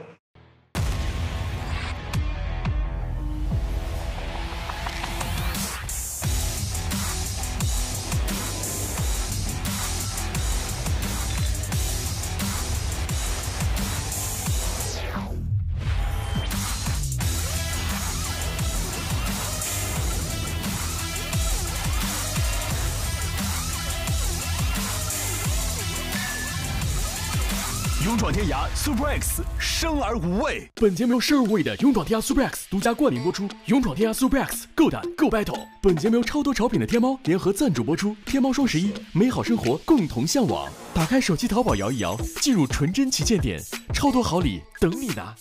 勇闯天涯 Super X 生而无畏。本节目由生而无畏的勇闯天涯 Super X 独家冠名播出。勇闯天涯 Super X 够胆够 battle。本节目由超多潮品的天猫联合赞助播出。天猫双11，美好生活共同向往。打开手机淘宝摇一摇，进入纯真旗舰店，超多好礼等你拿。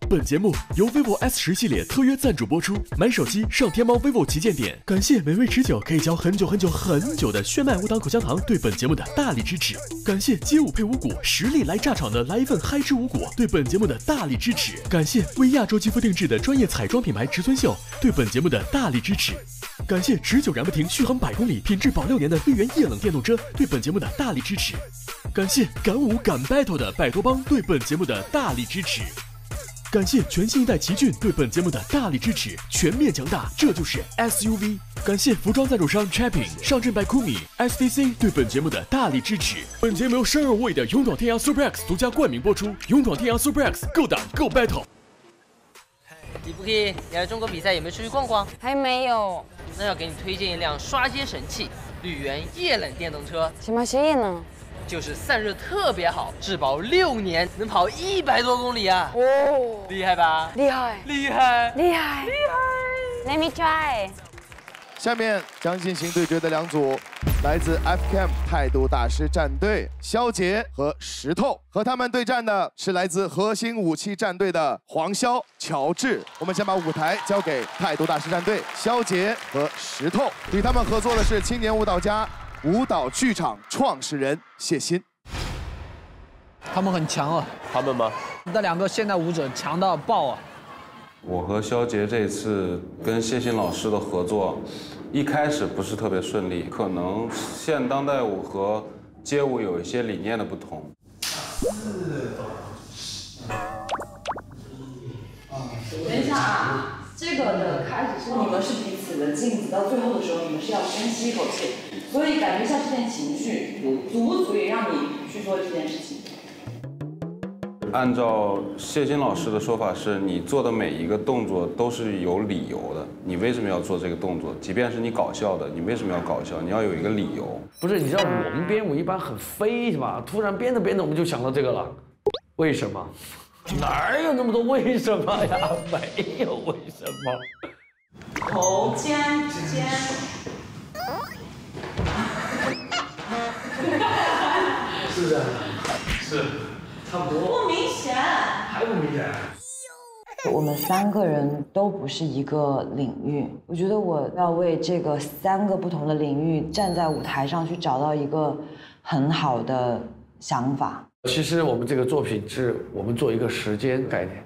本节目由 vivo S10系列特约赞助播出，买手机上天猫 vivo 旗舰店。感谢美味持久可以嚼很久很久很久的炫迈无糖口香糖对本节目的大力支持。感谢街舞配五谷，实力来炸场的来一份嗨吃五谷对本节目的大力支持。感谢为亚洲肌肤定制的专业彩妆品牌植村秀对本节目的大力支持。感谢持久燃不停、续航100公里、品质保6年的绿源液冷电动车对本节目的大力支持。感谢敢舞敢 battle 的百多帮对本节目的大力支持。感谢全新一代奇骏对本节目的大力支持，全面强大，这就是 SUV。感谢服装赞助商 Chapping、上阵by Kumi、SDC 对本节目的大力支持。本节目由生而无畏的勇闯天涯 Super X 独家冠名播出。勇闯天涯 Super X， 够胆够 battle。你不可以，你来中国比赛有没有出去逛逛？还没有。那要给你推荐一辆刷街神器——绿源液冷电动车。什么鞋液呢？就是散热特别好，质保6年，能跑100多公里啊！哦，厉害吧？厉害，厉害，厉害，厉害 ！Let me try。下面将进行对决的2组，来自 FCAM 态度大师战队肖杰和石头，和他们对战的是来自核心武器战队的黄潇、乔治。我们先把舞台交给态度大师战队肖杰和石头，与他们合作的是青年舞蹈家。舞蹈剧场创始人谢欣，他们很强啊。他们吗？那2个现代舞者强到爆啊！我和肖杰这次跟谢欣老师的合作，一开始不是特别顺利，可能现当代舞和街舞有一些理念的不同。等一下啊！这个的开始是你们是彼此的镜子，到最后的时候你们是要深吸一口气，所以感觉像这件情绪足不足以让你去做这件事情？按照谢欣老师的说法是，你做的每一个动作都是有理由的，你为什么要做这个动作？即便是你搞笑的，你为什么要搞笑？你要有一个理由。不是，你知道我们编舞一般很飞是吧？突然编着编着我们就想到这个了，为什么？哪有那么多为什么呀？没有为什么。头肩之间。是的，是，差不多。不明显。还不明显？我们3个人都不是一个领域，我觉得我要为这个3个不同的领域站在舞台上去找到一个很好的想法。其实我们这个作品是我们做一个时间概念，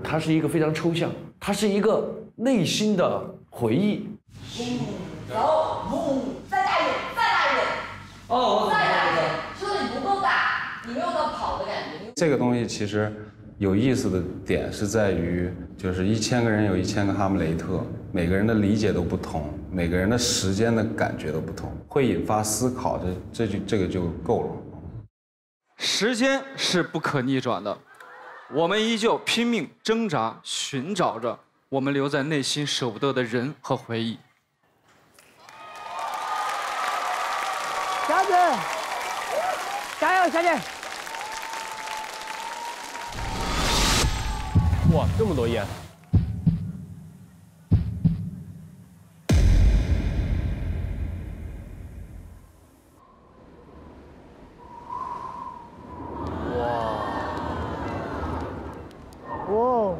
它是一个非常抽象，它是一个内心的回忆。走，再大一点，再大一点。哦，再大一点，就是你不够大，你没有到跑的感觉。这个东西其实有意思的点是在于，就是1000个人有1000个哈姆雷特，每个人的理解都不同，每个人的时间的感觉都不同，会引发思考，这个就够了。时间是不可逆转的，我们依旧拼命挣扎，寻找着我们留在内心舍不得的人和回忆。小子，加油，小姐！哇，这么多烟！哇！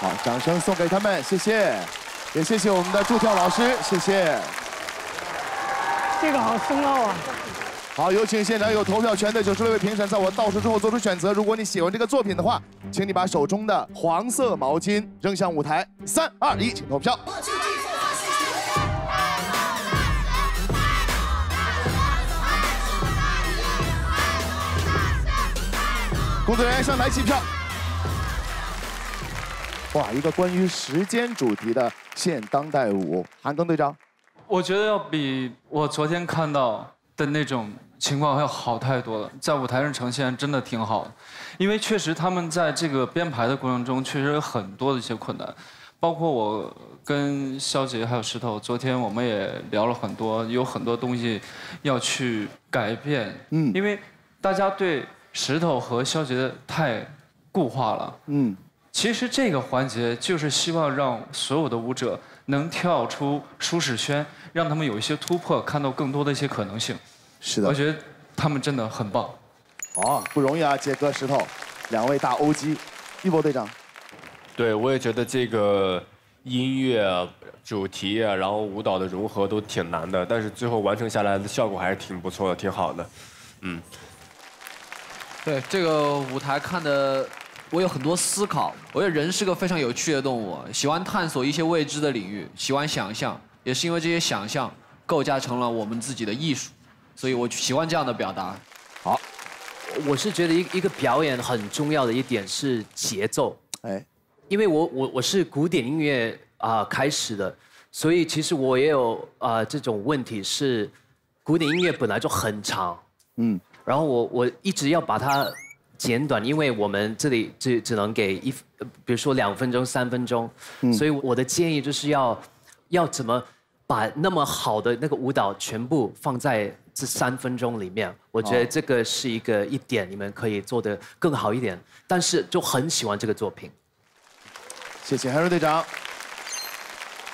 好，掌声送给他们，谢谢，也谢谢我们的助跳老师，谢谢。这个好深奥啊！好，有请现场有投票权的96位评审，在我倒数之后做出选择。如果你喜欢这个作品的话，请你把手中的黄色毛巾扔向舞台。3、2、1，请投票。工作人员上台计票。哇，一个关于时间主题的现当代舞，韩庚队长。我觉得要比我昨天看到的那种情况要好太多了，在舞台上呈现真的挺好的，因为确实他们在这个编排的过程中确实有很多的一些困难，包括我跟肖杰还有石头，昨天我们也聊了很多，有很多东西要去改变。因为大家对石头和肖杰太固化了。其实这个环节就是希望让所有的舞者能跳出舒适圈，让他们有一些突破，看到更多的一些可能性。是的，我觉得他们真的很棒。不容易啊，杰哥、石头，2位大欧鸡，一博队长。对，我也觉得这个音乐啊、主题啊，然后舞蹈的融合都挺难的，但是最后完成下来的效果还是挺不错的，挺好的。对这个舞台看的，我有很多思考。我觉得人是个非常有趣的动物，喜欢探索一些未知的领域，喜欢想象，也是因为这些想象构架成了我们自己的艺术，所以我喜欢这样的表达。好，我是觉得一个表演很重要的一点是节奏。因为我是古典音乐开始的，所以其实我也有这种问题是，古典音乐本来就很长。然后我一直要把它简短，因为我们这里只能给比如说2分钟、3分钟，所以我的建议就是要怎么把那么好的那个舞蹈全部放在这3分钟里面。我觉得这个是一点你们可以做得更好一点，但是就很喜欢这个作品。谢谢 Henry 队长。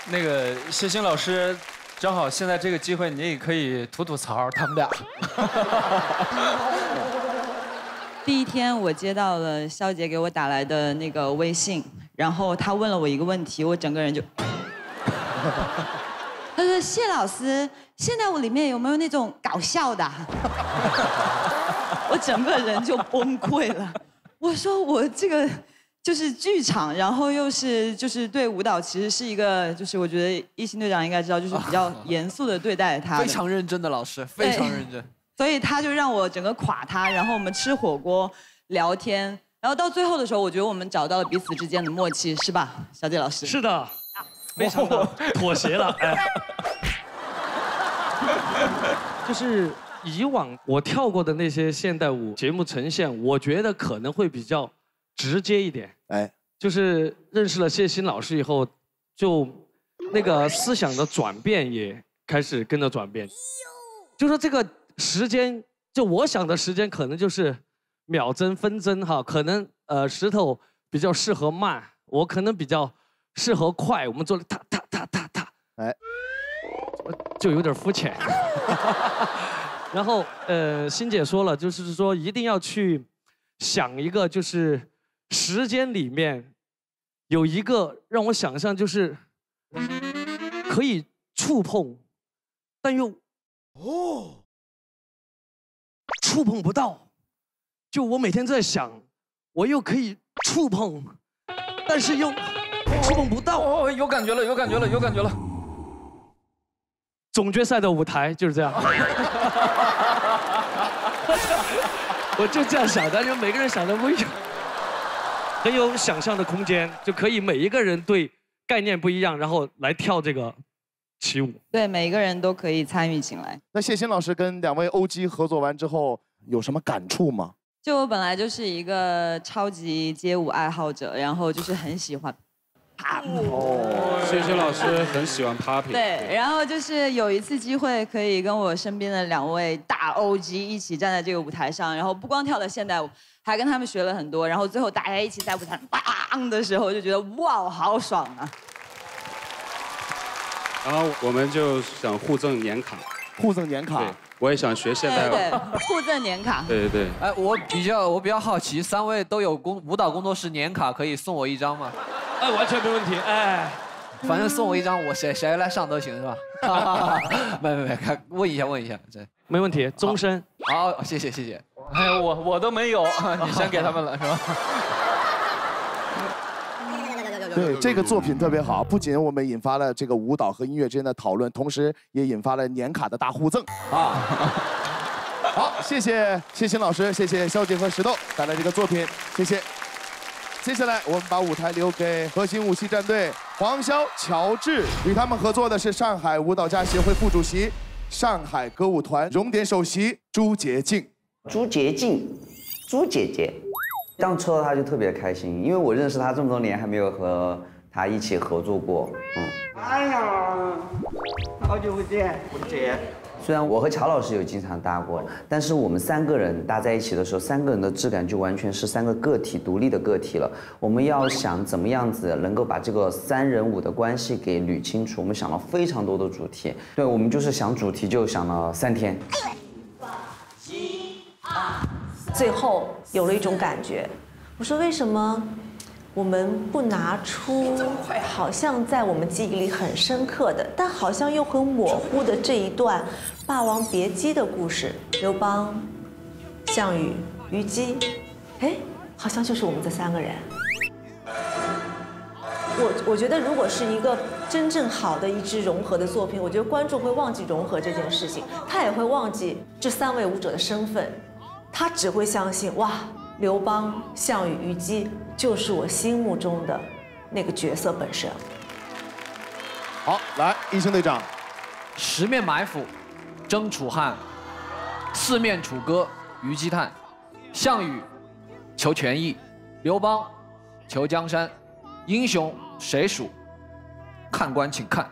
那个谢欣老师，正好现在这个机会，你也可以吐槽他们俩。第一天我接到了肖杰给我打来的那个微信，然后他问了我一个问题，我整个人就，他说谢老师，现代舞里面有没有那种搞笑的？我整个人就崩溃了。我说我这个就是剧场，然后又是就是对舞蹈其实是一个，就是我觉得一心队长应该知道，就是比较严肃的对待他。非常认真的老师，非常认真。所以他就让我整个垮他，然后我们吃火锅聊天，然后到最后的时候，我觉得我们找到了彼此之间的默契，是吧，小杰老师？是的，非常的妥协了，哎。就是以往我跳过的那些现代舞节目呈现，我觉得可能会比较直接一点。就是认识了谢欣老师以后，就那个思想的转变也开始跟着转变。就说这个时间，就我想的时间可能就是秒针、分针哈，可能石头比较适合慢，我可能比较适合快。我们做的踏踏踏踏踏，就有点肤浅。然后欣姐说了，就是说一定要去想一个，就是时间里面有一个让我想象，就是可以触碰，但又触碰不到。就我每天在想，我又可以触碰，但是又触碰不到。有感觉了，有感觉了，有感觉了。总决赛的舞台就是这样。我就这样想的，就每个人想的不一样，很有想象的空间，就可以每一个人对概念不一样，然后来跳这个起舞。对，每一个人都可以参与进来。那谢欣老师跟2位欧基合作完之后，有什么感触吗？就我本来就是一个超级街舞爱好者，然后就是很喜欢。谢欣老师很喜欢 popping。对，然后就是有一次机会可以跟我身边的2位大 OG 一起站在这个舞台上，然后不光跳了现代舞，还跟他们学了很多，然后最后大家一起在舞台上的时候，就觉得哇，好爽啊！然后我们就想互赠年卡。互赠年卡。对，我也想学现代舞。对，互赠年卡。对对对。哎，我比较好奇3位都有舞蹈工作室年卡，可以送我1张吗？哎，完全没问题。哎，反正送我1张，我谁来上都行是吧？没，问一下，这没问题，终身。好，谢谢。哎，我都没有，你先给他们了是吧？对，这个作品特别好，不仅我们引发了这个舞蹈和音乐之间的讨论，同时也引发了年卡的大互赠啊！好，谢谢谢欣老师，谢谢肖杰和石头带来这个作品，谢谢。接下来我们把舞台留给核心舞系战队黄潇、乔治，与他们合作的是上海舞蹈家协会副主席、上海歌舞团荣典首席朱洁静。朱洁静，朱姐姐。当抽到她就特别开心，因为我认识她这么多年，还没有和他一起合作过。哎呀，好久不见，文姐。虽然我和乔老师有经常搭过，但是我们3个人搭在一起的时候，3个人的质感就完全是3个个体独立的个体了。我们要想怎么样子能够把这个3人舞的关系给捋清楚，我们想了非常多的主题。对，我们就是想主题就想了3天。最后有了一种感觉，我说为什么我们不拿出好像在我们记忆里很深刻的，但好像又很模糊的这一段《霸王别姬》的故事？刘邦、项羽、虞姬，哎，好像就是我们这3个人。我觉得如果是一个真正好的一支融合的作品，我觉得观众会忘记融合这件事情，他也会忘记这3位舞者的身份，他只会相信哇，刘邦、项羽、虞姬就是我心目中的那个角色本身。好，来，一星队长，十面埋伏，征楚汉；四面楚歌，虞姬叹；项羽求权益，刘邦求江山。英雄谁属？看官请看。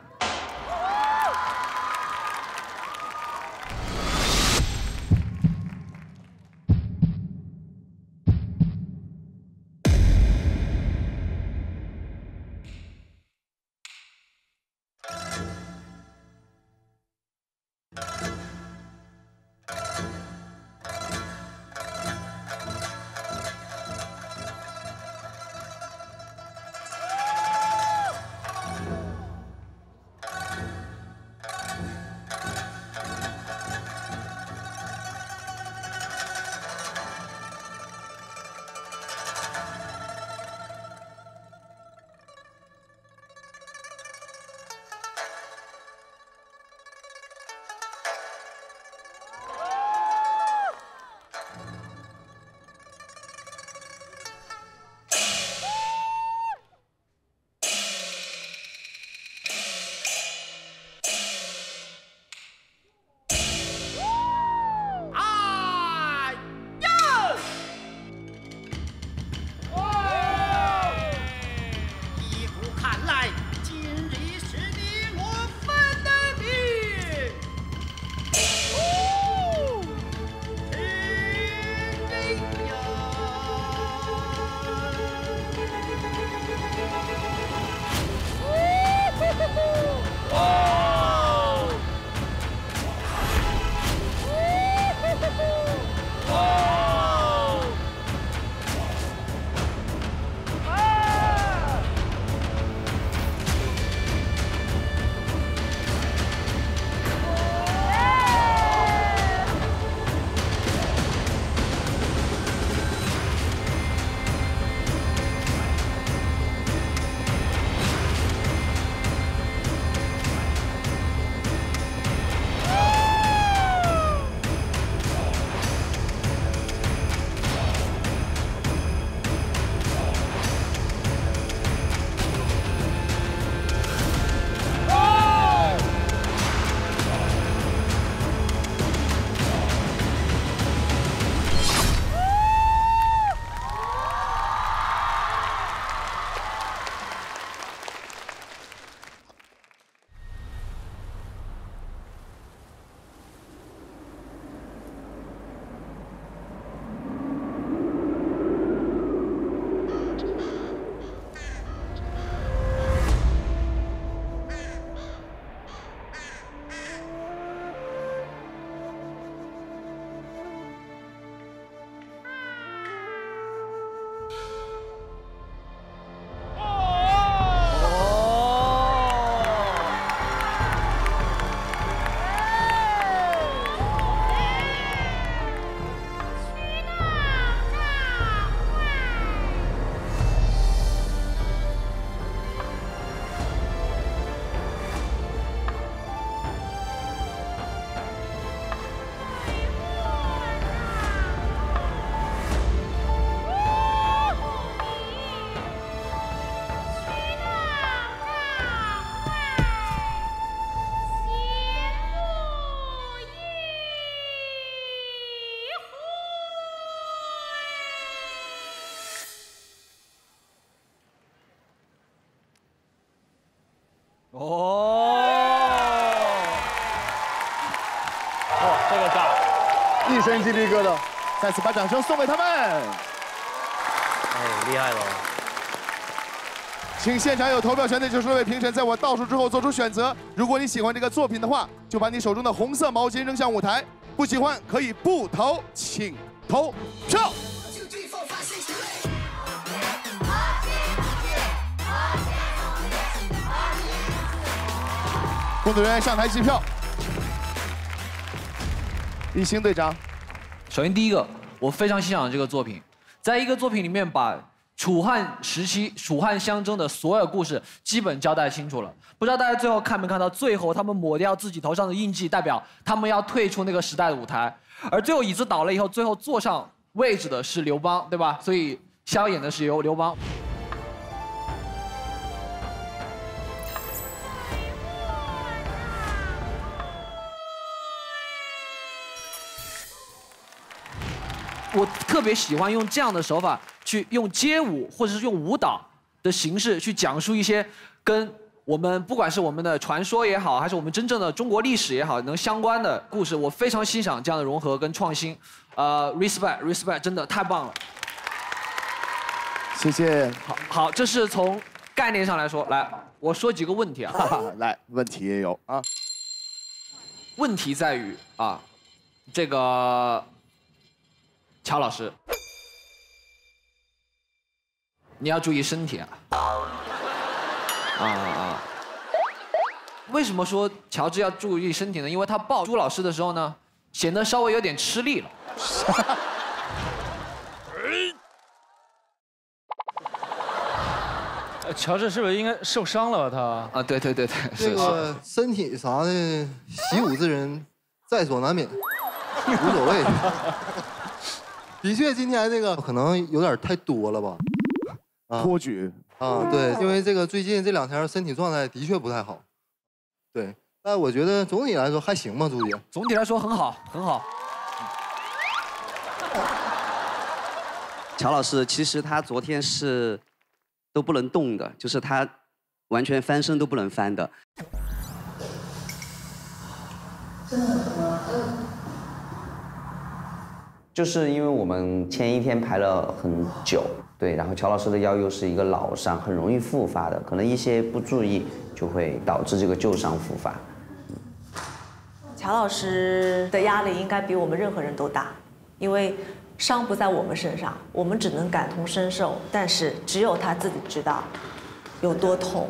这个炸，一身鸡皮疙瘩，再次把掌声送给他们。哎，厉害了！请现场有投票权的96位评审，在我倒数之后做出选择。如果你喜欢这个作品的话，就把你手中的红色毛巾扔向舞台；不喜欢可以不投，请投票。工作人员上台计票。一星队长，首先第一个，我非常欣赏这个作品，在一个作品里面把楚汉时期楚汉相争的所有故事基本交代清楚了。不知道大家最后看没看到，最后他们抹掉自己头上的印记，代表他们要退出那个时代的舞台。而最后椅子倒了以后，最后坐上位置的是刘邦，对吧？所以萧演的是由刘邦。我特别喜欢用这样的手法去用街舞或者是用舞蹈的形式去讲述一些跟我们不管是我们的传说也好，还是我们真正的中国历史也好，能相关的故事，我非常欣赏这样的融合跟创新。respect， 真的太棒了。谢谢。好，这是从概念上来说。来，我说几个问题啊。来，问题也有啊。问题在于啊，这个。乔老师，你要注意身体啊！为什么说乔治要注意身体呢？因为他抱朱老师的时候呢，显得稍微有点吃力了。乔治是不是应该受伤了吧？他对，这个身体啥的，习武之人在所难免，无所谓。的确，今天这个可能有点太多了吧？托举对，因为这个最近这2天身体状态的确不太好。对，但我觉得总体来说还行吧，朱姐。总体来说很好，很好。乔老师，其实他昨天是都不能动的，就是他完全翻身都不能翻的。真的吗？就是因为我们前一天排了很久，对，然后乔老师的腰又是一个老伤，很容易复发的，可能一些不注意就会导致这个旧伤复发。乔老师的压力应该比我们任何人都大，因为伤不在我们身上，我们只能感同身受，但是只有他自己知道有多痛。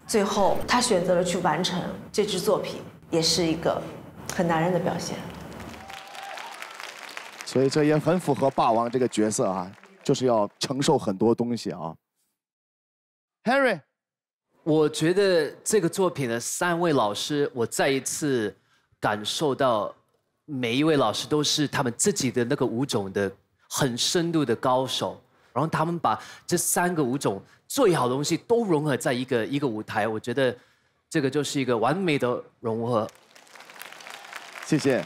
最后他选择了去完成这支作品，也是一个很男人的表现。所以这也很符合霸王这个角色啊，就是要承受很多东西啊。Harry， 我觉得这个作品的3位老师，我再一次感受到每一位老师都是他们自己的那个舞种的很深度的高手，然后他们把这3个舞种最好的东西都融合在一个舞台，我觉得这个就是一个完美的融合。谢谢。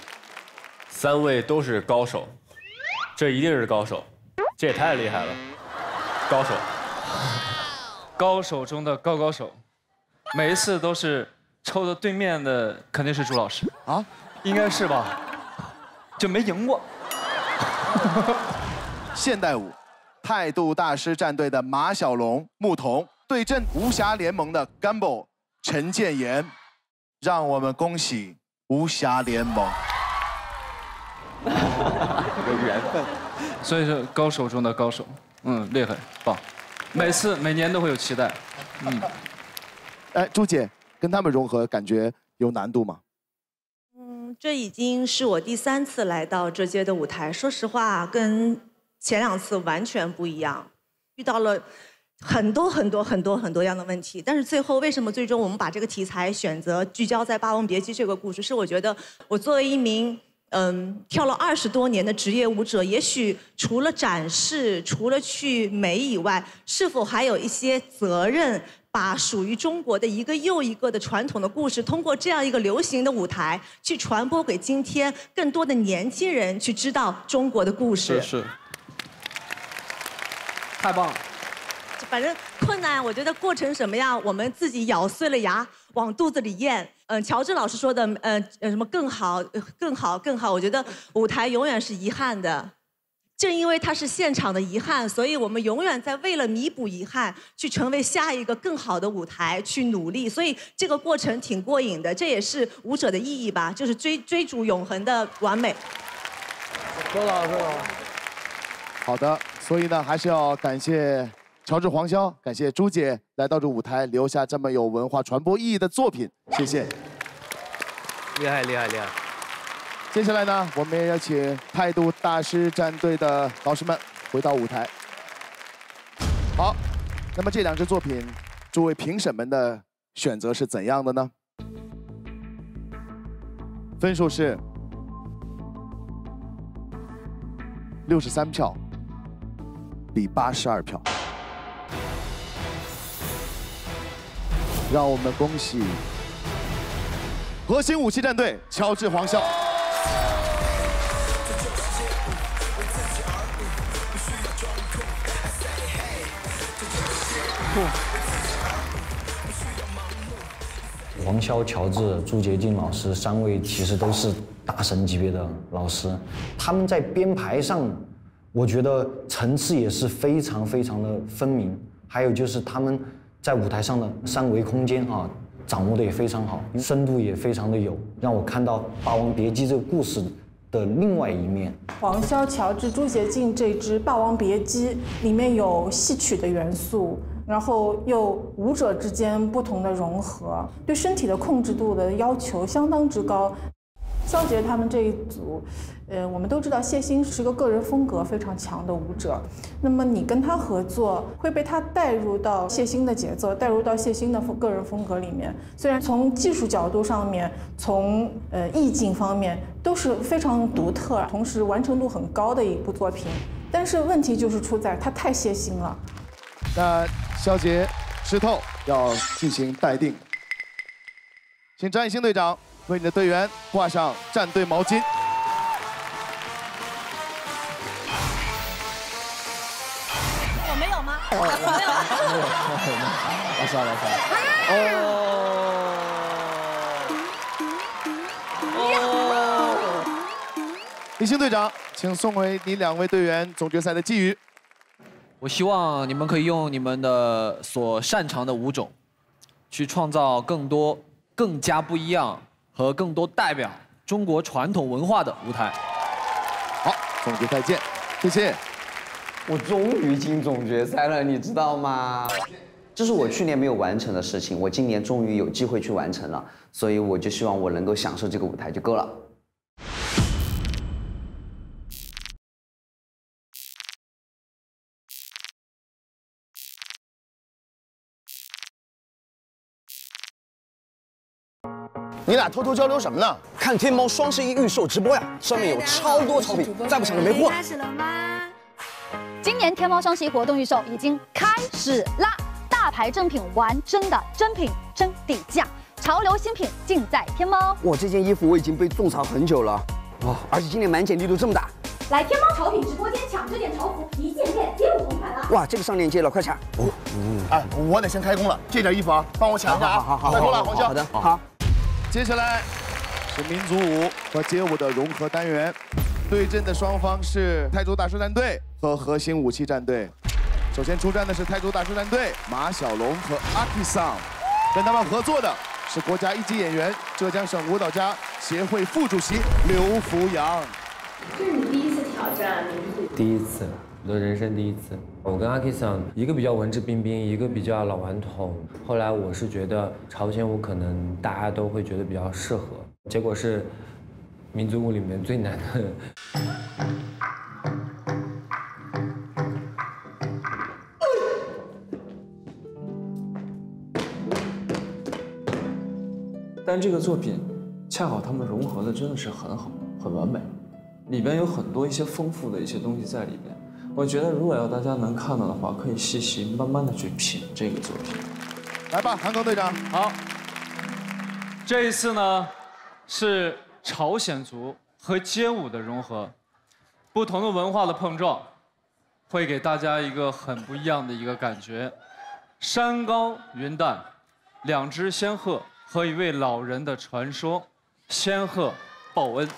3位都是高手，这一定是高手，这也太厉害了，高手，高手中的高手，每一次都是抽的对面的肯定是朱老师啊，应该是吧？就没赢过。现代舞，态度大师战队的马小龙、穆童对阵无暇联盟的 Gumball 陈建言，让我们恭喜无暇联盟。有缘分，所以是高手中的高手，厉害，棒，每年都会有期待，哎，朱姐跟他们融合，感觉有难度吗？这已经是我第3次来到这届的舞台，说实话，跟前2次完全不一样，遇到了很多样的问题，但是最后为什么最终我们把这个题材选择聚焦在《霸王别姬》这个故事，是我觉得我作为一名跳了20多年的职业舞者，也许除了展示，除了去美以外，是否还有一些责任，把属于中国的一个又一个的传统的故事，通过这样一个流行的舞台，去传播给今天更多的年轻人，去知道中国的故事。是，太棒了。反正困难，我觉得过程什么样，我们自己咬碎了牙往肚子里咽。乔治老师说的，什么更好，更好，更好，我觉得舞台永远是遗憾的。正因为它是现场的遗憾，所以我们永远在为了弥补遗憾，去成为下一个更好的舞台去努力。所以这个过程挺过瘾的，这也是舞者的意义吧，就是追逐永恒的完美。周老师，好的，所以呢，还是要感谢乔治、黄潇，感谢朱姐来到这舞台，留下这么有文化传播意义的作品，谢谢。厉害，厉害，厉害。接下来呢，我们也要请态度大师战队的老师们回到舞台。好，那么这2支作品，诸位评审们的选择是怎样的呢？分数是63票比82票，让我们恭喜核心武器战队乔治、黄潇。黄潇、乔治、朱洁静老师3位其实都是大神级别的老师，他们在编排上，我觉得层次也是非常非常的分明。还有就是他们在舞台上的3维空间啊，掌握的也非常好，深度也非常的有，让我看到《霸王别姬》这个故事的另外一面。黄潇、乔治、朱洁静这支《霸王别姬》里面有戏曲的元素。然后又舞者之间不同的融合，对身体的控制度的要求相当之高。肖杰他们这一组，我们都知道谢欣是个个人风格非常强的舞者，那么你跟他合作会被他带入到谢欣的节奏，带入到谢欣的个人风格里面。虽然从技术角度上面，从意境方面都是非常独特，同时完成度很高的一部作品，但是问题就是出在他太谢欣了。那肖杰、石头要进行待定，请张艺兴队长为你的队员挂上战队毛巾。我没有吗？没有，来算了。艺兴队长，请送回你2位队员总决赛的寄语。我希望你们可以用你们的所擅长的舞种，去创造更多、更加不一样和更多代表中国传统文化的舞台。好，总决赛见，谢谢。我终于进总决赛了，你知道吗？这是我去年没有完成的事情，我今年终于有机会去完成了，所以我就希望我能够享受这个舞台就够了。你俩偷偷交流什么呢？看天猫双11预售直播呀，上面有超多超品，再不抢就没货了。今年天猫双11活动预售已经开始啦！大牌正品玩真的，真品真底价，潮流新品尽在天猫。哇，这件衣服我已经被种草很久了，哇！而且今年满减力度这么大。来天猫潮品直播间抢这件潮服，一件件皆不同款了。哇，这个上链接了，快抢！哎，我得先开工了，这件衣服啊，帮我抢一下啊！好，拜托了，黄潇。好的，好。接下来是民族舞和街舞的融合单元，对阵的双方是泰州大叔战队和核心武器战队。首先出战的是泰州大叔战队马小龙和阿 K 桑，跟他们合作的是国家1级演员、浙江省舞蹈家协会副主席刘福阳。这是你第一次挑战民族舞？第一次，我的人生第一次。我跟阿 K 桑一个比较文质彬彬，一个比较老顽童。后来我是觉得朝鲜舞可能大家都会觉得比较适合，结果是民族舞里面最难的。但这个作品恰好他们融合的真的是很好，很完美，里边有很多一些丰富的一些东西在里边。我觉得如果要大家能看到的话，可以细细慢慢的去品这个作品。来吧，韩庚队长。好，这一次呢是朝鲜族和街舞的融合，不同的文化的碰撞。会给大家一个很不一样的一个感觉。山高云淡，2只仙鹤和一位老人的传说，仙鹤报恩。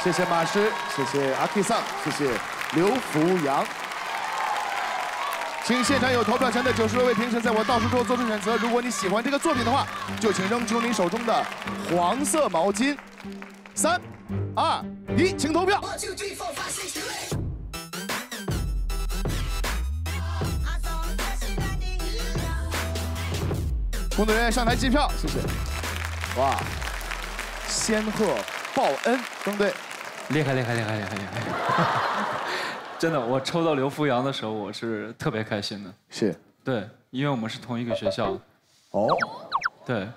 谢谢马师，谢谢阿 K 桑，谢谢刘福阳。请现场有投票权的90多位评审在我倒数之后做出选择。如果你喜欢这个作品的话，就请扔出你手中的黄色毛巾。3、2、1，请投票。工作人员上台计票，谢谢。哇，仙鹤报恩，登队。厉害！真的，我抽到刘福阳的时候，我是特别开心的。是，对，因为我们是同一个学校。哦，对，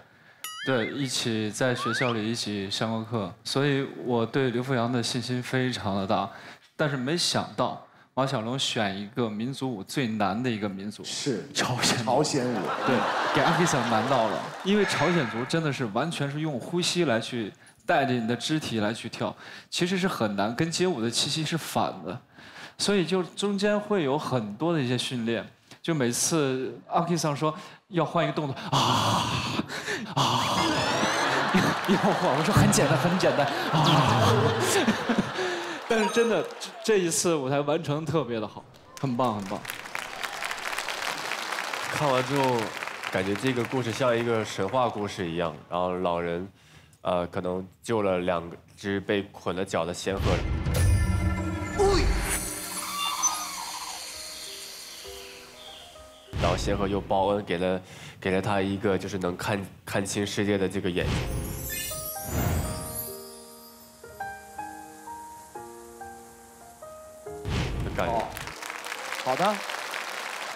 一起在学校里一起上过课，所以我对刘福阳的信心非常的大。但是没想到马小龙选一个民族舞最难的一个民族，是朝鲜舞。对，给阿 K 桑难到了，因为朝鲜族真的是完全是用呼吸来去带着你的肢体来去跳，其实是很难，跟街舞的气息是反的。所以就中间会有很多的一些训练，就每次阿 K 桑说要换一个动作要换，我说很简单啊，但是真的这一次舞台完成特别的好，很棒很棒。看完之后，感觉这个故事像一个神话故事一样，然后老人，可能救了2只被捆了脚的仙鹤。然后仙鹤又报恩给了他一个就是能看清世界的这个眼睛。感觉。好的。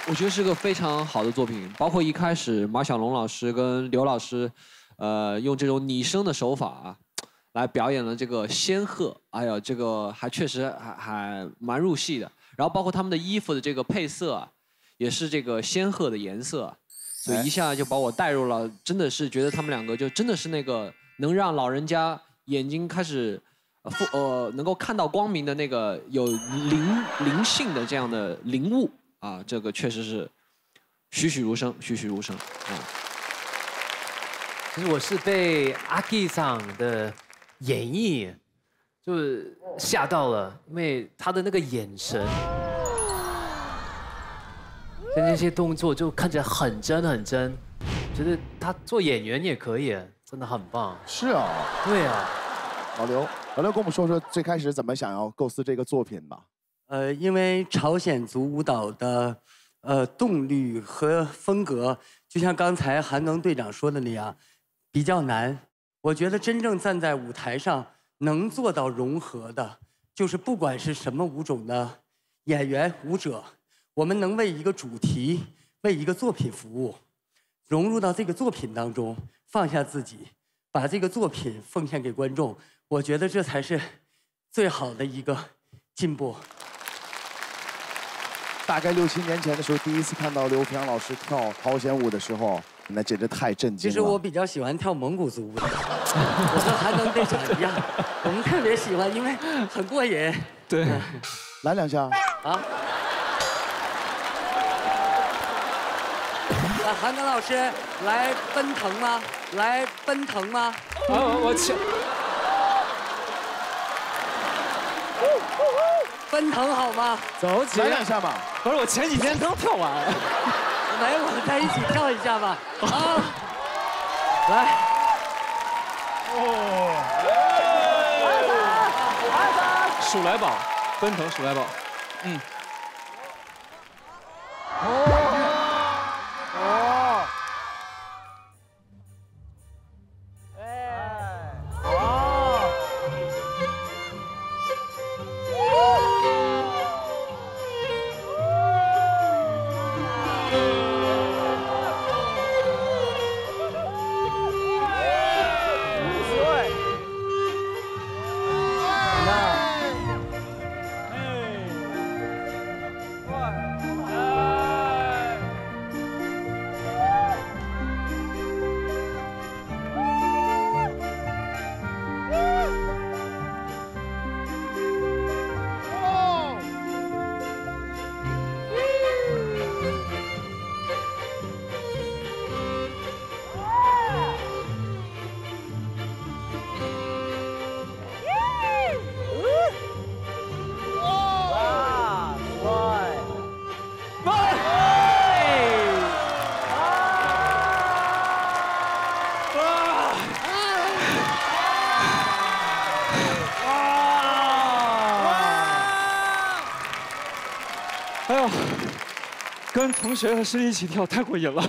我觉得是个非常好的作品，包括一开始马小龙老师跟刘老师，用这种拟声的手法来表演了这个仙鹤，哎呀，这个还确实还蛮入戏的。然后包括他们的衣服的这个配色也是这个仙鹤的颜色，所以一下就把我带入了，真的是觉得他们2个就真的是那个能让老人家眼睛开始能够看到光明的那个有灵性的这样的灵物。这个确实是栩栩如生，栩栩如生。其实我是被阿基桑的演绎就吓到了，因为他的那个眼神，跟那些动作就看起来很真很真，觉得他做演员也可以，真的很棒。是啊，对啊。老刘跟我们说说最开始怎么想要构思这个作品吧。因为朝鲜族舞蹈的动律和风格，就像刚才韩庚队长说的那样，比较难。我觉得真正站在舞台上能做到融合的，就是不管是什么舞种的演员、舞者，我们能为一个主题、为一个作品服务，融入到这个作品当中，放下自己，把这个作品奉献给观众。我觉得这才是最好的一个进步。大概6、7年前的时候，第一次看到刘培阳老师跳朝鲜舞的时候，那简直太震惊了。其实我比较喜欢跳蒙古族舞的，我和韩庚队长一样，我们特别喜欢，因为很过瘾。对，来2下。韩庚老师，来奔腾吗？来奔腾吗？我请。奔腾好吗？走起，来2下吧。不是，我前几天刚跳完。来，我们在一起跳一下吧。来。鼠来宝，奔腾鼠来宝。跟同学和师弟一起跳太过瘾了。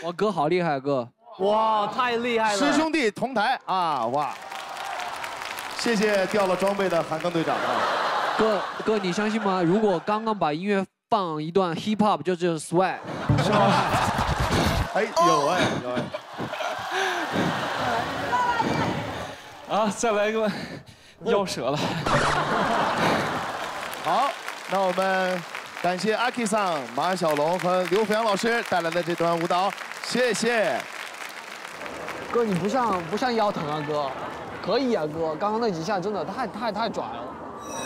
哇，哥好厉害，哥！哇，太厉害了！师兄弟同台啊！哇，谢谢掉了装备的韩庚队长啊！哥，你相信吗？如果刚刚把音乐放一段 hip hop，就这 swag， 是吗？哎，有哎。再来一个，腰折了。好，那我们。感谢阿 K 桑、马小龙和刘培阳老师带来的这段舞蹈，谢谢。哥，你不像腰疼啊，哥，可以啊，哥，刚刚那几下真的太拽了，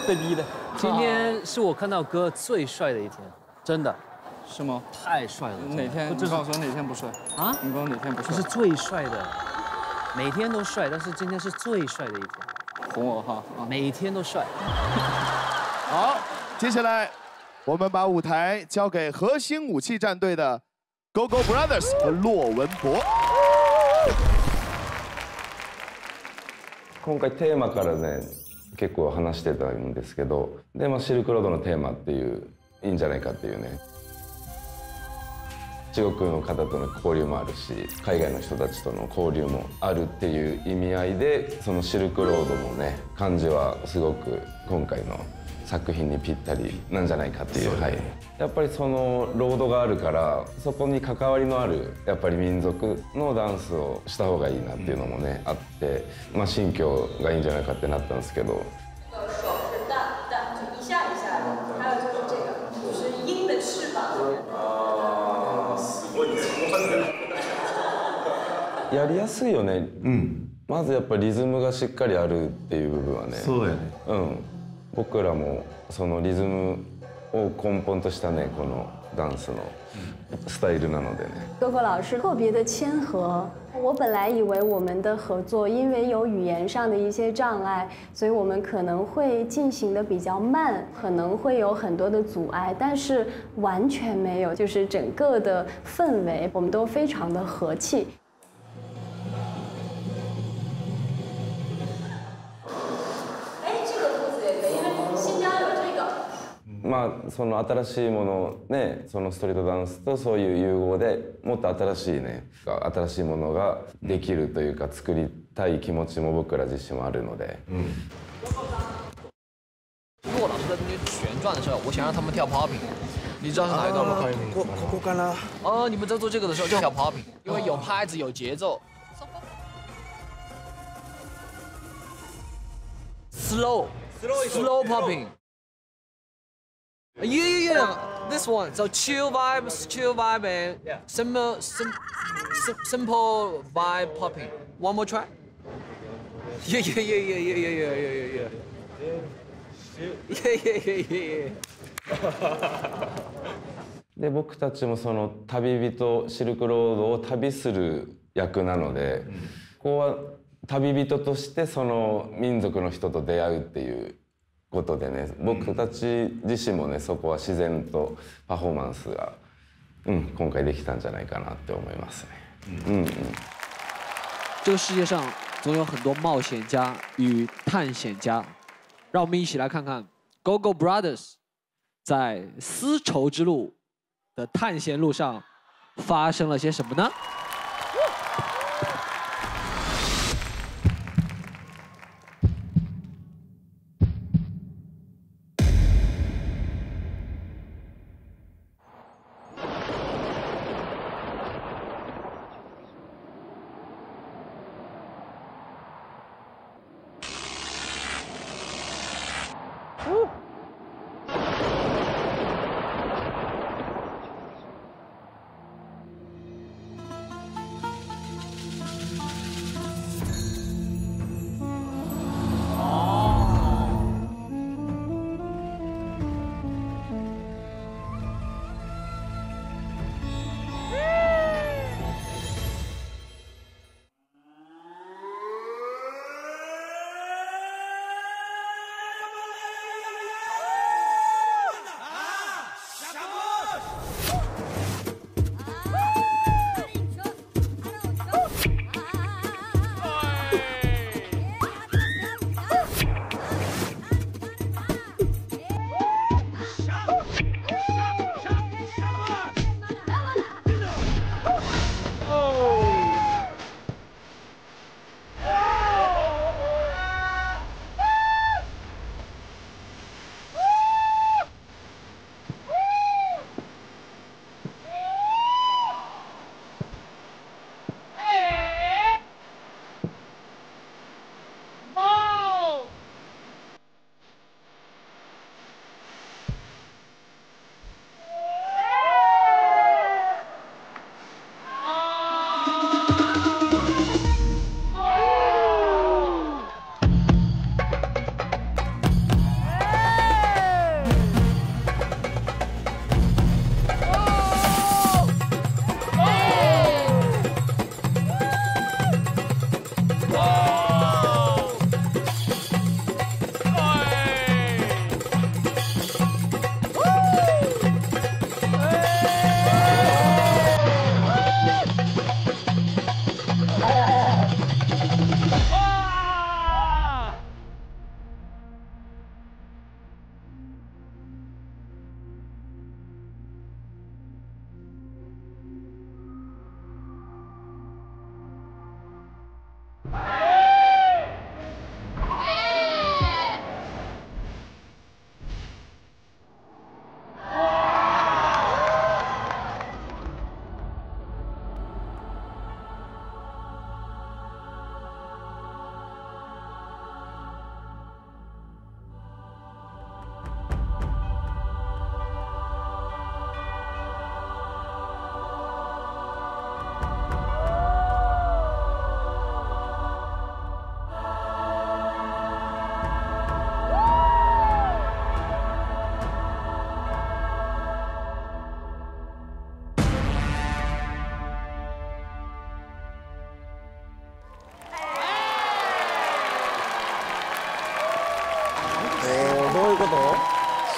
被逼的。今天是我看到哥最帅的一天，真的。是吗？太帅了。哪天？你告诉我哪天不帅？啊？你告诉我哪天不帅？这是最帅的，每天都帅，但是今天是最帅的一天。哄我哈，每天都帅。好，接下来我们把舞台交给核心武器战队的 Gogo Brothers 和骆文博。今回テーマからね結構話してたんですけど、でシルクロードのテーマっていういいんじゃないかっていうね。中国の方との交流もあるし、海外の人たちとの交流もあるっていう意味合いで、そのシルクロードのね感じはすごく今回の作品にぴったりなんじゃないかっていう、はい、やっぱりそのロードがあるからそこに関わりのあるやっぱり民族のダンスをした方がいいなっていうのもね、あって、新疆がいいんじゃないかってなったんですけど。やりやすいよね、まずやっぱりリズムがしっかりあるっていう部分はね、そうやね、僕らもそのリズムを根本としたねこのダンスのスタイルなのでね。Gogo 老师特别的谦和，我本来以为我们的合作因为有语言上的一些障碍，所以我们可能会进行的比较慢，可能会有很多的阻碍，但是完全没有，就是整个的氛围我们都非常的和气。その新しいものね、そのストリートダンスとそういう融合でもっと新しいね、新しいものができるというか作りたい気持ちも僕ら自身もあるので。骆老师在中间旋转的时候，我想让他们跳 popping， 你知道是哪一段吗？ここかな。你们在做这个的时候就跳 popping， 因为有拍子有节奏。Slow popping。Yeah. This one. So chill vibe, and simple vibe popping. One more try. Yeah. Yeah. で僕たちもその旅人シルクロードを旅する役なので、ここは旅人としてその民族の人と出会うっていうことでね、僕たち自身もねそこは自然とパフォーマンスが、今回できたんじゃないかなって思いますね。这个世界上总有很多冒险家与探险家，让我们一起来看看 Gogo Brothers 在丝绸之路的探险路上发生了些什么呢？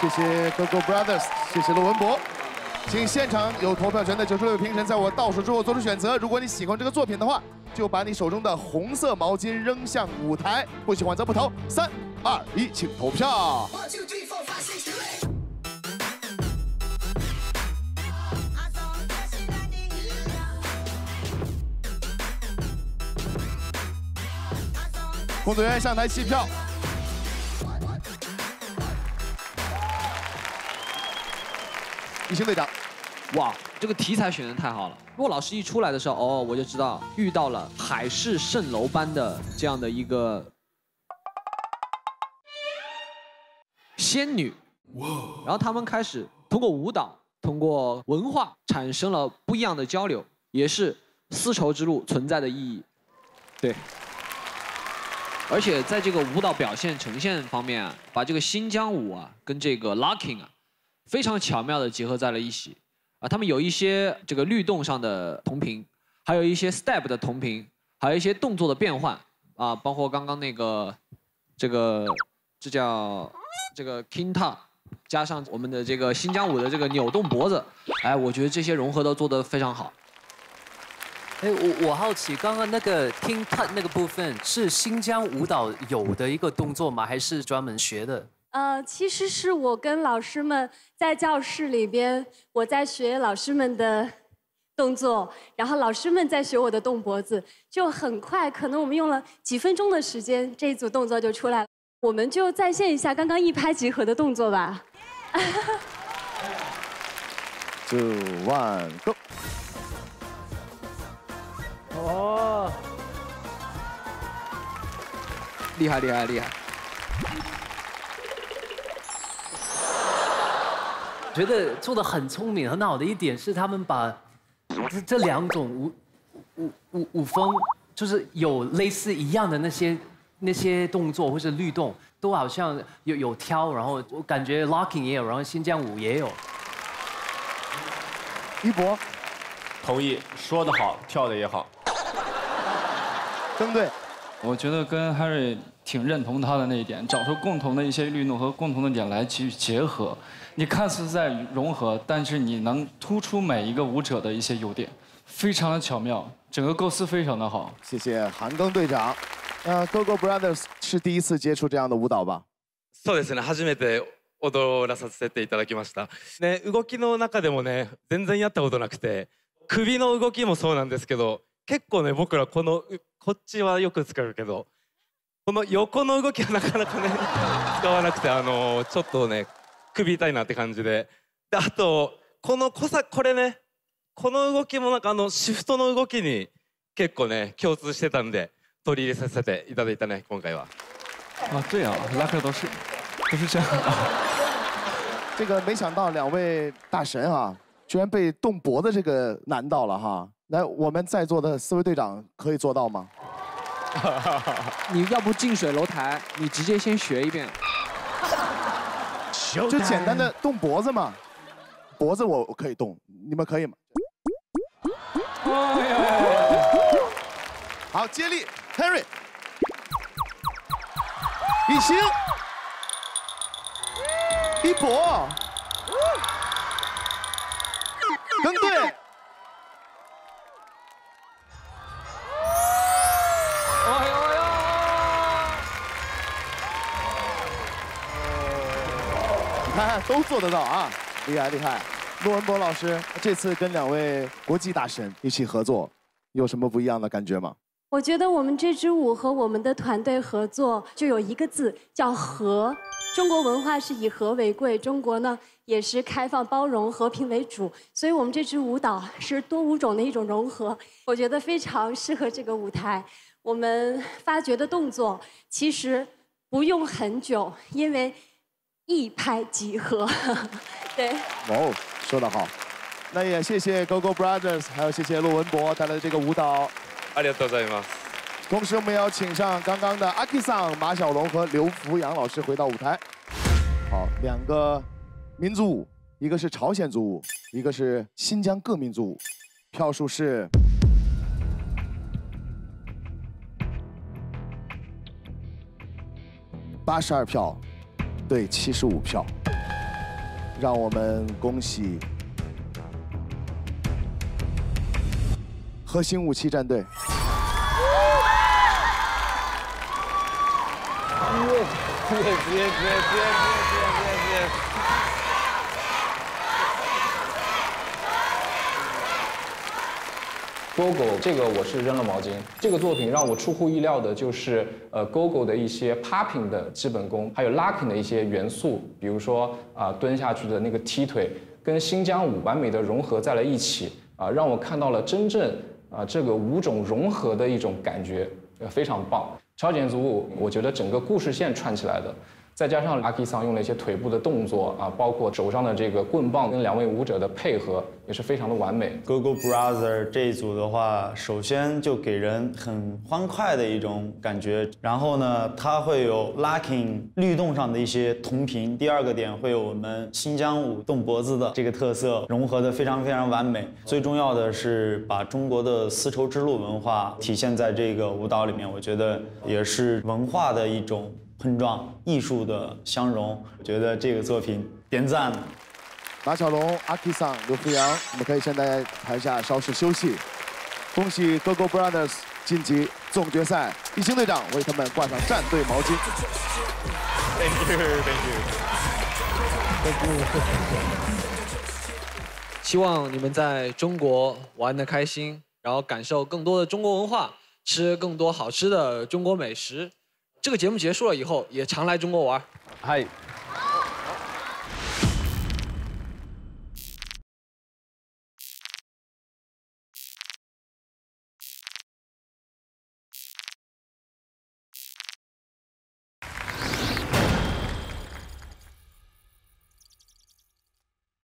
谢谢 GoGo Brothers， 谢谢陆文博。请现场有投票权的96位评审在我倒数之后做出选择。如果你喜欢这个作品的话，就把你手中的红色毛巾扔向舞台；不喜欢则不投。3、2、1，请投票。工作人员上台计票。一星队长，哇，这个题材选的太好了。骆老师一出来的时候，哦，我就知道遇到了海市蜃楼般的这样的一个仙女。然后他们开始通过舞蹈、通过文化产生了不一样的交流，也是丝绸之路存在的意义。对。而且在这个舞蹈表现呈现方面啊，把这个新疆舞啊跟这个 locking 啊，非常巧妙的结合在了一起。啊，他们有一些这个律动上的同频，还有一些 step 的同频，还有一些动作的变换啊，包括刚刚那个这叫这个 kinta， 加上我们的这个新疆舞的这个扭动脖子，哎，我觉得这些融合都做得非常好。哎，我好奇，刚刚那个 King Tut 那个部分是新疆舞蹈有的一个动作吗？还是专门学的？其实是我跟老师们在教室里边，我在学老师们的动作，然后老师们在学我的动脖子，就很快，可能我们用了几分钟的时间，这一组动作就出来了。我们就再现一下刚刚一拍即合的动作吧。2、1 ，Go！ 哦，厉害厉害厉害！觉得做的很聪明、很好的一点是，他们把这两种舞风，就是有类似一样的那些动作或者律动，都好像有挑，然后我感觉 locking 也有，然后新疆舞也有。一博，同意，说得好，跳的也好。曾队，我觉得跟 Harry 挺认同他的那一点，找出共同的一些律动和共同的点来去结合。你看似在融合，但是你能突出每一个舞者的一些优点，非常的巧妙，整个构思非常的好。谢谢韩庚队长。GoGo Brothers 是第一次接触这样的舞蹈吧？そうですね、初めて踊らさせていただきました。ね、動きの中でもね、全然やったことなくて、首の動きもそうなんですけど、結構ね、僕らこっちはよく使うけど、この横の動きはなかなかね使わなくて、ちょっとね首痛いなって感じで、あとこれね、この動きもなんかシフトの動きに結構ね共通してたんで取り入れさせていただいたね今回は。对啊，拉克都是这样的。这个没想到两位大神啊，居然被动脖子这个难到了哈。来，我们在座的4位队长可以做到吗？你要不近水楼台，你直接先学一遍。就简单的动脖子嘛，脖子我可以动，你们可以吗？好，接力 ，Harry， 一星，一博，庚队。看都做得到啊，厉害厉害！陆文博老师，这次跟两位国际大神一起合作，有什么不一样的感觉吗？我觉得我们这支舞和我们的团队合作就有一个字叫和。中国文化是以和为贵，中国呢也是开放包容、和平为主，所以我们这支舞蹈是多舞种的一种融合，我觉得非常适合这个舞台。我们发掘的动作其实不用很久，因为一拍即合，对。哦，说得好。那也谢谢 GoGo Brothers， 还有谢谢陆文博带来的这个舞蹈。ありがとうございます。同时，我们也要请上刚刚的阿 K 桑、马小龙和刘福阳老师回到舞台。好，两个民族舞，一个是朝鲜族舞，一个是新疆各民族舞。票数是82票对75票。让我们恭喜核心武器战队。GoGo 这个我是扔了毛巾。这个作品让我出乎意料的就是，GoGo 的一些 popping 的基本功，还有 locking 的一些元素，比如说蹲下去的那个踢腿，跟新疆舞完美的融合在了一起，让我看到了真正这个舞种融合的一种感觉，非常棒。超简组舞，我觉得整个故事线串起来的。再加上 Lucky 桑用了一些腿部的动作包括手上的这个棍棒跟2位舞者的配合也是非常的完美。GoGo Brother 这一组的话，首先就给人很欢快的一种感觉，然后呢，它会有 locking 律动上的一些同频。第二个点会有我们新疆舞动脖子的这个特色融合的非常非常完美。最重要的是把中国的丝绸之路文化体现在这个舞蹈里面，我觉得也是文化的一种碰撞，艺术的相融，我觉得这个作品点赞。马小龙、阿 K 桑、刘福阳，你们可以先在台下稍事休息。恭喜 GoGo Brothers 晋级总决赛，一星队长为他们挂上战队毛巾。Thank you。希望你们在中国玩得开心，然后感受更多的中国文化，吃更多好吃的中国美食。这个节目结束了以后，也常来中国玩。はい。